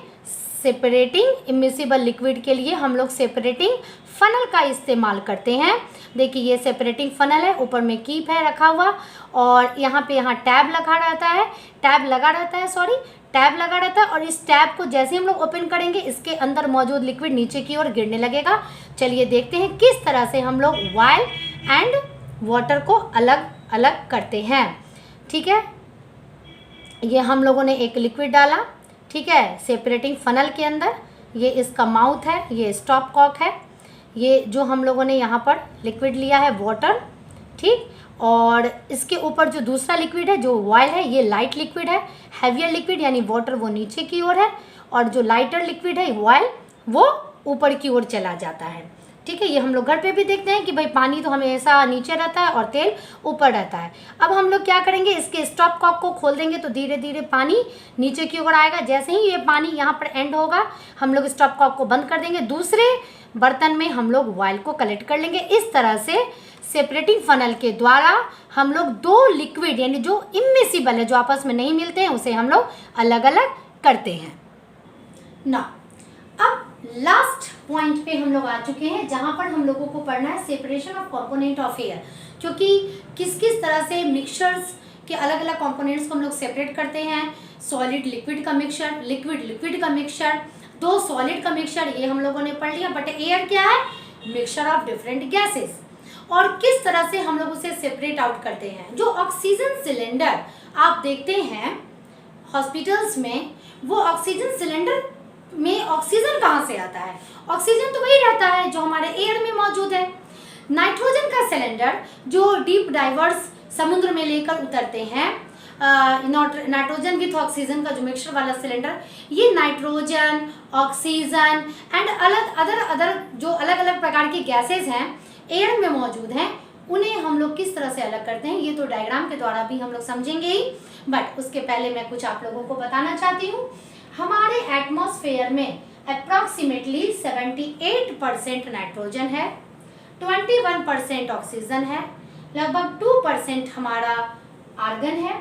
सेपरेटिंग इमिसिबल लिक्विड के लिए हम लोग सेपरेटिंग फनल का इस्तेमाल करते हैं। देखिए ये सेपरेटिंग फनल है, ऊपर में कीप है रखा हुआ, और यहाँ टैब लगा रहता है, टैब लगा रहता है, और इस टैब को जैसे हम लोग ओपन करेंगे इसके अंदर मौजूद लिक्विड नीचे की ओर गिरने लगेगा। चलिए देखते हैं किस तरह से हम लोग ऑयल एंड वाटर को अलग अलग करते हैं। ठीक है, ये हम लोगों ने एक लिक्विड डाला, ठीक है, सेपरेटिंग फनल के अंदर। ये इसका माउथ है, ये स्टॉप कॉक है, ये जो हम लोगों ने यहाँ पर लिक्विड लिया है वाटर, ठीक, और इसके ऊपर जो दूसरा लिक्विड है जो ऑयल है ये लाइट लिक्विड है। हैवियर लिक्विड यानी वाटर वो नीचे की ओर है, और जो लाइटर लिक्विड है ऑयल वो ऊपर की ओर चला जाता है। ठीक है। ये हम लोग घर पे भी देखते हैं कि भाई पानी तो हमेशा नीचे रहता है और तेल ऊपर रहता है। अब हम लोग क्या करेंगे, इसके स्टॉप कॉक को खोल देंगे तो धीरे धीरे पानी नीचे की ओर आएगा। जैसे ही ये पानी यहाँ पर एंड होगा हम लोग स्टॉप कॉक को बंद कर देंगे, दूसरे बर्तन में हम लोग ऑयल को कलेक्ट कर लेंगे। इस तरह से सेपरेटिंग फनल के द्वारा हम लोग दो लिक्विड यानी जो इमिसिबल है, जो आपस में नहीं मिलते हैं, उसे हम लोग अलग अलग करते हैं ना। अब लास्ट पॉइंट पे हम लोग आ चुके हैं जहां पर हम लोगों को पढ़ना है separation of component of air, क्योंकि किस किस तरह से मिक्सचर्स के अलग अलग कंपोनेंट्स को हम लोग सेपरेट करते हैं। सॉलिड लिक्विड का मिक्सचर, लिक्विड लिक्विड का मिक्सचर, दो सॉलिड का मिक्सचर, ये हम लोगों ने पढ़ लिया। बट एयर क्या है, मिक्सचर ऑफ डिफरेंट गैसेस, और किस तरह से हम लोग उसे सेपरेट आउट करते हैं। जो ऑक्सीजन सिलेंडर आप देखते हैं हॉस्पिटल्स में, वो ऑक्सीजन सिलेंडर में ऑक्सीजन कहाँ से आता है, ऑक्सीजन तो वही रहता है जो हमारे एयर में मौजूद है। नाइट्रोजन का सिलेंडर जो डीप डाइवर्स समुद्र में लेकर उतरते हैं, नाइट्रोजन विथ ऑक्सीजन का जो मिक्सचर वाला सिलेंडर, ये नाइट्रोजन, ऑक्सीजन एंड अदर जो अलग अलग प्रकार की गैसेज हैं एयर में मौजूद हैं, उन्हें हम लोग किस तरह से अलग करते हैं ये तो डायग्राम के द्वारा भी हम लोग समझेंगे ही। बट उसके पहले मैं कुछ आप लोगों को बताना चाहती हूँ। हमारे एटमॉस्फेयर में अप्रॉक्सीमेटली 78% नाइट्रोजन है, 21% ऑक्सीजन है, लगभग 2% हमारा आर्गन है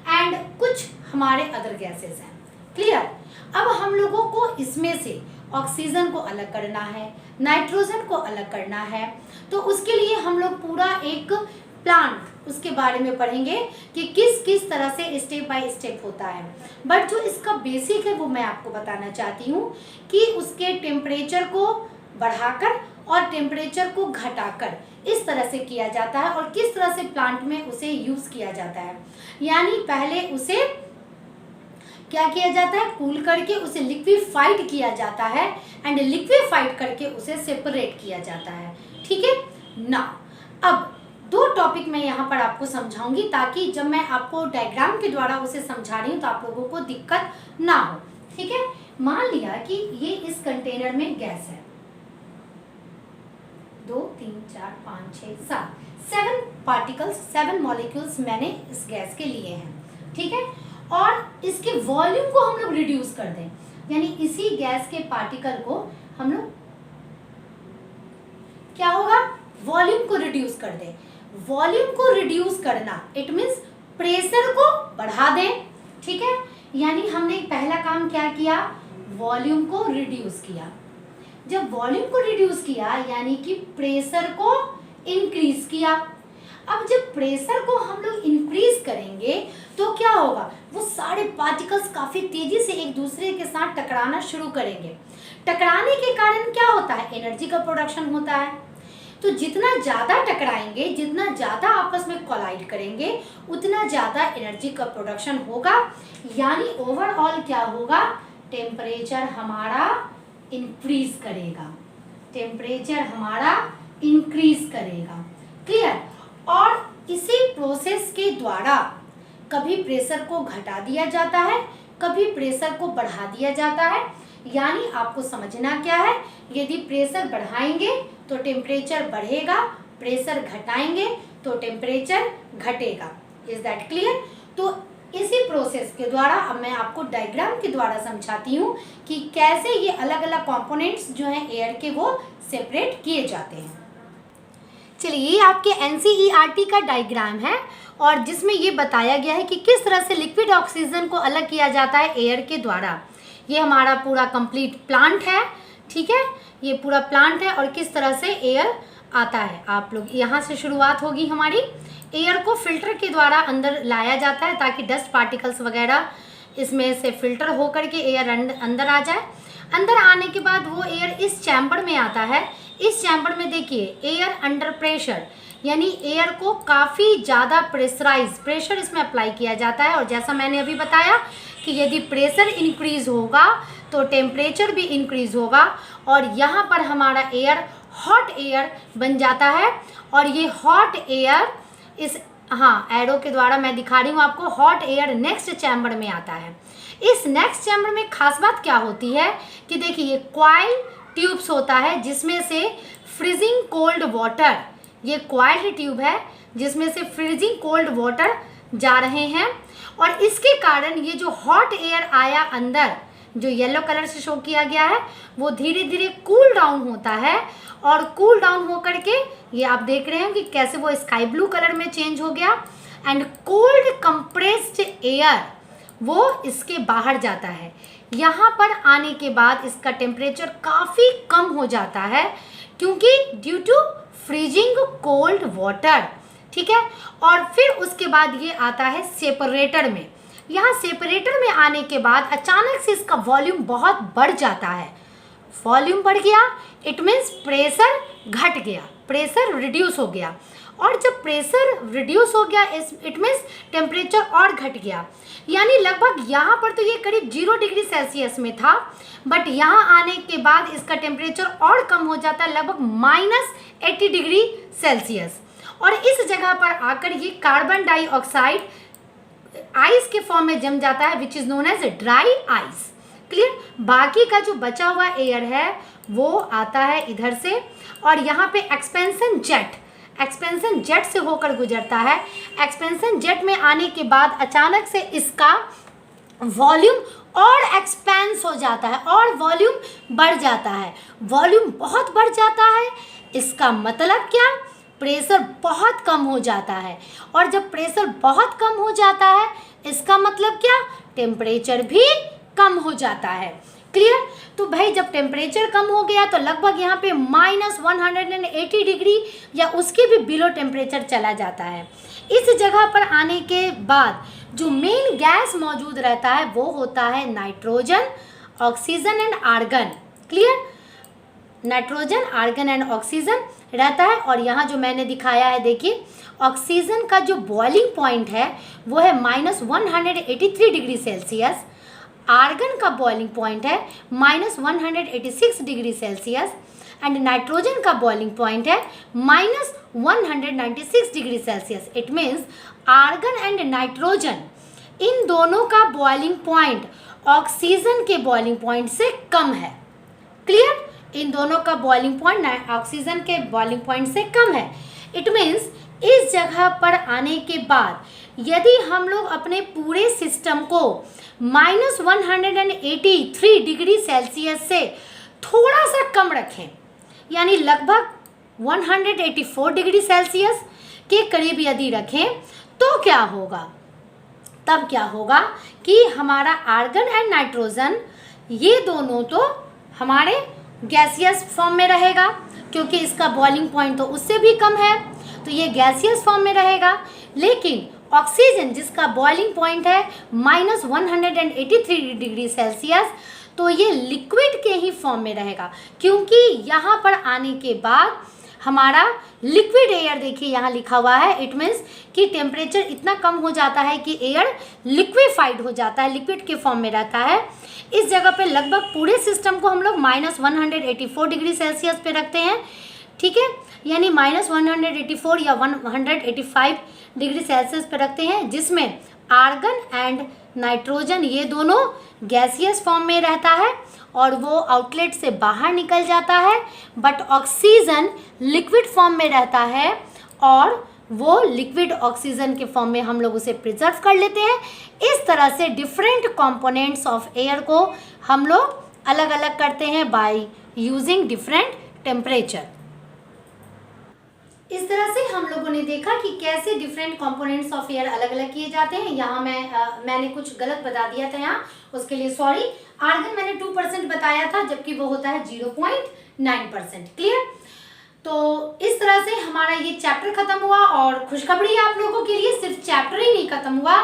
एंड कुछ हमारे अदर गैसेस हैं। क्लियर। अब हम लोगों को इसमें से ऑक्सीजन को अलग करना है, नाइट्रोजन को अलग करना है, तो उसके लिए हम लोग पूरा एक प्लांट उसके बारे में पढ़ेंगे कि किस किस तरह से स्टेप बाय स्टेप होता है। बट जो इसका बेसिक है वो मैं आपको बताना चाहती हूँ कि उसके टेम्परेचर को बढ़ाकर और टेम्परेचर को घटाकर इस तरह से किया जाता है और किस तरह से प्लांट में उसे यूज किया जाता है। यानी पहले उसे क्या किया जाता है, कूल करके उसे लिक्विफाइड किया जाता है एंड लिक्विफाइड करके उसे सेपरेट किया जाता है। ठीक है ना। अब दो टॉपिक मैं यहाँ पर आपको समझाऊंगी ताकि जब मैं आपको डायग्राम के द्वारा उसे समझा रही हूँ तो आप लोगों को दिक्कत ना हो। ठीक है। मान लिया कि ये इस कंटेनर में गैस है, 2 3 4 5 6 7 पार्टिकल्स, 7 मॉलिक्यूल्स मैंने इस गैस के लिए हैं। ठीक है। और इसके वॉल्यूम को हम लोग रिड्यूस कर दें, यानी इसी गैस के पार्टिकल को हम लोग क्या होगा, वॉल्यूम को रिड्यूस कर दें। वॉल्यूम को रिड्यूस करना इट मींस प्रेशर को बढ़ा दें। ठीक है। यानी हमने पहला काम क्या किया, वॉल्यूम को रिड्यूस किया। जब वॉल्यूम को रिड्यूस किया यानी कि प्रेशर को इंक्रीज किया। अब जब प्रेशर को हम लोग इंक्रीज करेंगे तो क्या होगा, वो सारे पार्टिकल्स काफी तेजी से एक दूसरे के साथ टकराना शुरू करेंगे। टकराने के कारण क्या होता है, एनर्जी का प्रोडक्शन होता है। तो जितना ज्यादा टकराएंगे, जितना ज्यादा आपस में कोलाइड करेंगे, उतना ज्यादा एनर्जी का प्रोडक्शन होगा। यानी ओवरऑल क्या होगा, टेम्परेचर हमारा इंक्रीज करेगा, टेम्परेचर हमारा इंक्रीज करेगा। क्लियर। और इसी प्रोसेस के द्वारा कभी प्रेशर को घटा दिया जाता है, कभी प्रेशर को बढ़ा दिया जाता है। यानी आपको समझना क्या है, यदि प्रेशर बढ़ाएंगे तो टेम्परेचर बढ़ेगा, प्रेशर घटाएंगे तो टेम्परेचर घटेगा। Is that clear. तो इसी प्रोसेस के द्वारा अब मैं आपको डायग्राम के द्वारा समझाती हूँ कि कैसे ये अलग अलग कंपोनेंट्स जो हैं एयर के वो सेपरेट किए जाते हैं। चलिए, ये आपके NCERT का डायग्राम है और जिसमें ये बताया गया है कि किस तरह से लिक्विड ऑक्सीजन को अलग किया जाता है एयर के द्वारा। ये हमारा पूरा कंप्लीट प्लांट है। ठीक है। ये पूरा प्लांट है और किस तरह से एयर आता है। आप लोग यहाँ से शुरुआत होगी हमारी। एयर को फिल्टर के द्वारा अंदर लाया जाता है ताकि डस्ट पार्टिकल्स वगैरह इसमें से फिल्टर होकर के एयर अंदर आ जाए। अंदर आने के बाद वो एयर इस चैम्बर में आता है। इस चैम्बर में देखिए एयर अंडर प्रेशर, यानी एयर को काफ़ी ज़्यादा प्रेशर इसमें अप्लाई किया जाता है। और जैसा मैंने अभी बताया कि यदि प्रेशर इंक्रीज होगा तो टेम्परेचर भी इंक्रीज होगा और यहाँ पर हमारा एयर हॉट एयर बन जाता है। और ये हॉट एयर इस एरो के द्वारा मैं दिखा रही हूँ आपको, हॉट एयर नेक्स्ट चैम्बर में आता है। इस नेक्स्ट चैम्बर में खास बात क्या होती है कि देखिए ये कॉइल ट्यूब्स होता है जिसमें से फ्रीजिंग कोल्ड वाटर, ये कॉइल्ड ट्यूब है जिसमें से फ्रीजिंग कोल्ड वाटर जा रहे हैं और इसके कारण ये जो हॉट एयर आया अंदर, जो येलो कलर से शो किया गया है, वो धीरे धीरे कूल डाउन होता है और कूल डाउन होकर के ये आप देख रहे हैं कि कैसे वो स्काई ब्लू कलर में चेंज हो गया एंड कोल्ड कंप्रेस्ड एयर वो इसके बाहर जाता है। यहाँ पर आने के बाद इसका टेम्परेचर काफ़ी कम हो जाता है क्योंकि due to freezing cold water, ठीक है। और फिर उसके बाद ये आता है सेपरेटर में। यहाँ सेपरेटर में आने के बाद अचानक से इसका वॉल्यूम बहुत बढ़ जाता है। वॉल्यूम बढ़ गया इट मीन्स प्रेशर घट गया, प्रेशर रिड्यूस हो गया और जब प्रेशर रिड्यूस हो गया इट मीन्स टेम्परेचर और घट गया। यानी लगभग यहाँ पर तो ये करीब 0 डिग्री सेल्सियस में था, बट यहाँ आने के बाद इसका टेम्परेचर और कम हो जाता है लगभग -80 डिग्री सेल्सियस और इस जगह पर आकर ये कार्बन डाइऑक्साइड आइस के फॉर्म में जम जाता है which is known as dry ice. Clear. बाकी का जो बचा हुआ एयर है वो आता है इधर से और यहाँ पे एक्सपेंशन जेट से होकर गुजरता है। एक्सपेंशन जेट में आने के बाद अचानक से इसका वॉल्यूम और एक्सपेंस हो जाता है और वॉल्यूम बढ़ जाता है। वॉल्यूम बहुत बढ़ जाता है, इसका मतलब क्या, प्रेशर बहुत कम हो जाता है और जब प्रेशर बहुत कम हो जाता है इसका मतलब क्या, टेम्परेचर भी कम हो जाता है। क्लियर। तो भाई जब टेम्परेचर कम हो गया तो लगभग यहाँ पे -180 डिग्री या उसके भी बिलो टेम्परेचर चला जाता है। इस जगह पर आने के बाद जो मेन गैस मौजूद रहता है वो होता है nitrogen, oxygen and argon. Clear. Nitrogen, argon and oxygen रहता है और यहाँ जो मैंने दिखाया है देखिए, ऑक्सीजन का जो बॉइलिंग पॉइंट है वो है -183 डिग्री सेल्सियस, आर्गन का बॉइलिंग पॉइंट है -186 डिग्री सेल्सियस एंड नाइट्रोजन का बॉइलिंग पॉइंट है -196 degree Celsius. It means argon and nitrogen इन दोनों का बॉइलिंग पॉइंट ऑक्सीजन के बॉइलिंग पॉइंट से कम है। क्लियर। इन दोनों का बॉइलिंग पॉइंट ऑक्सीजन के बॉइलिंग पॉइंट से कम है। इट मीन्स इस जगह पर आने के बाद यदि हम लोग अपने पूरे सिस्टम को -183 डिग्री सेल्सियस से थोड़ा सा कम रखें, यानी लगभग 184 डिग्री सेल्सियस के करीब यदि रखें तो क्या होगा, तब क्या होगा कि हमारा आर्गन एंड नाइट्रोजन ये दोनों तो हमारे गैसियस फॉर्म में रहेगा क्योंकि इसका बॉइलिंग पॉइंट तो उससे भी कम है, तो ये गैसियस फॉर्म में रहेगा। लेकिन ऑक्सीजन जिसका बॉइलिंग पॉइंट है -183 डिग्री सेल्सियस, तो ये लिक्विड के ही फॉर्म में रहेगा क्योंकि यहाँ पर आने के बाद हमारा लिक्विड एयर, देखिए यहाँ लिखा हुआ है, इट मीन्स कि टेम्परेचर इतना कम हो जाता है कि एयर लिक्विफाइड हो जाता है, लिक्विड के फॉर्म में रहता है। इस जगह पे लगभग पूरे सिस्टम को हम लोग -184 डिग्री सेल्सियस पे रखते हैं, ठीक है, यानी -184 या 185 डिग्री सेल्सियस पे रखते हैं, जिसमें आर्गन एंड नाइट्रोजन ये दोनों गैसियस फॉर्म में रहता है और वो आउटलेट से बाहर निकल जाता है, बट ऑक्सीजन लिक्विड फॉर्म में रहता है और वो लिक्विड ऑक्सीजन के फॉर्म में हम लोग उसे प्रिजर्व कर लेते हैं। इस तरह से डिफरेंट कंपोनेंट्स ऑफ एयर को हम लोग अलग अलग करते हैं बाय यूजिंग डिफरेंट टेम्परेचर। इस तरह से हम लोगों ने देखा कि कैसे डिफरेंट कंपोनेंट्स ऑफ एयर अलग अलग किए जाते हैं। यहाँ मैंने कुछ गलत बता दिया था, यहाँ उसके लिए सॉरी। आर्गन मैंने 2% बताया था जबकि वो होता है 0.9%। क्लियर। तो इस तरह से हमारा ये चैप्टर खत्म हुआ और खुशखबरी आप लोगों के लिए, सिर्फ चैप्टर ही नहीं खत्म हुआ,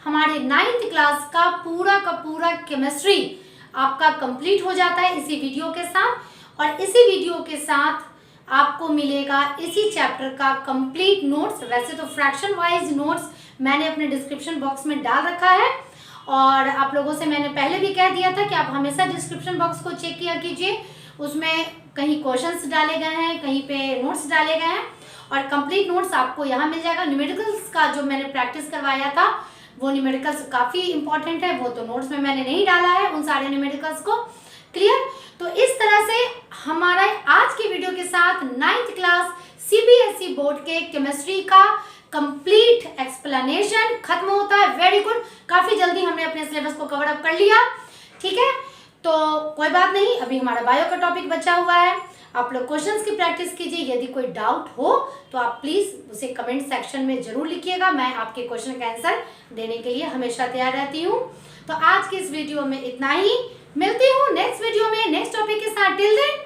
हमारे 9th क्लास का पूरा केमिस्ट्री आपका कंप्लीट हो जाता है इसी वीडियो के साथ। और इसी वीडियो के साथ आपको मिलेगा इसी चैप्टर का कंप्लीट नोट्स। वैसे तो फ्रैक्शन वाइज नोट्स मैंने अपने डिस्क्रिप्शन बॉक्स में डाल रखा है और आप लोगों से मैंने पहले भी कह दिया था कि आप हमेशा डिस्क्रिप्शन बॉक्स को चेक किया कीजिए, उसमें कहीं क्वेश्चंस डाले गए हैं, कहीं पे नोट्स डाले गए हैं और कंप्लीट नोट्स आपको यहाँ मिल जाएगा। न्यूमेरिकल्स का जो मैंने प्रैक्टिस करवाया था वो न्यूमेरिकल्स काफ़ी इंपॉर्टेंट है, वो तो नोट्स में मैंने नहीं डाला है उन सारे न्यूमेरिकल्स को, क्लियर। तो इस तरह से हमारा आज की वीडियो के साथ 9th क्लास सीबीएसई बोर्ड के केमिस्ट्री का कंप्लीट एक्सप्लेनेशन खत्म होता है। वेरी गुड, काफी जल्दी हमने अपने सिलेबस को कवर अप कर लिया। ठीक है, तो कोई बात नहीं, अभी हमारा बायो का टॉपिक बचा हुआ है। आप लोग क्वेश्चंस की प्रैक्टिस कीजिए। यदि कोई डाउट हो तो आप प्लीज उसे कमेंट सेक्शन में जरूर लिखिएगा। मैं आपके क्वेश्चन का आंसर देने के लिए हमेशा तैयार रहती हूँ। तो आज की इस वीडियो में इतना ही, मिलती हूँ नेक्स्ट वीडियो में नेक्स्ट टॉपिक के साथ। Till then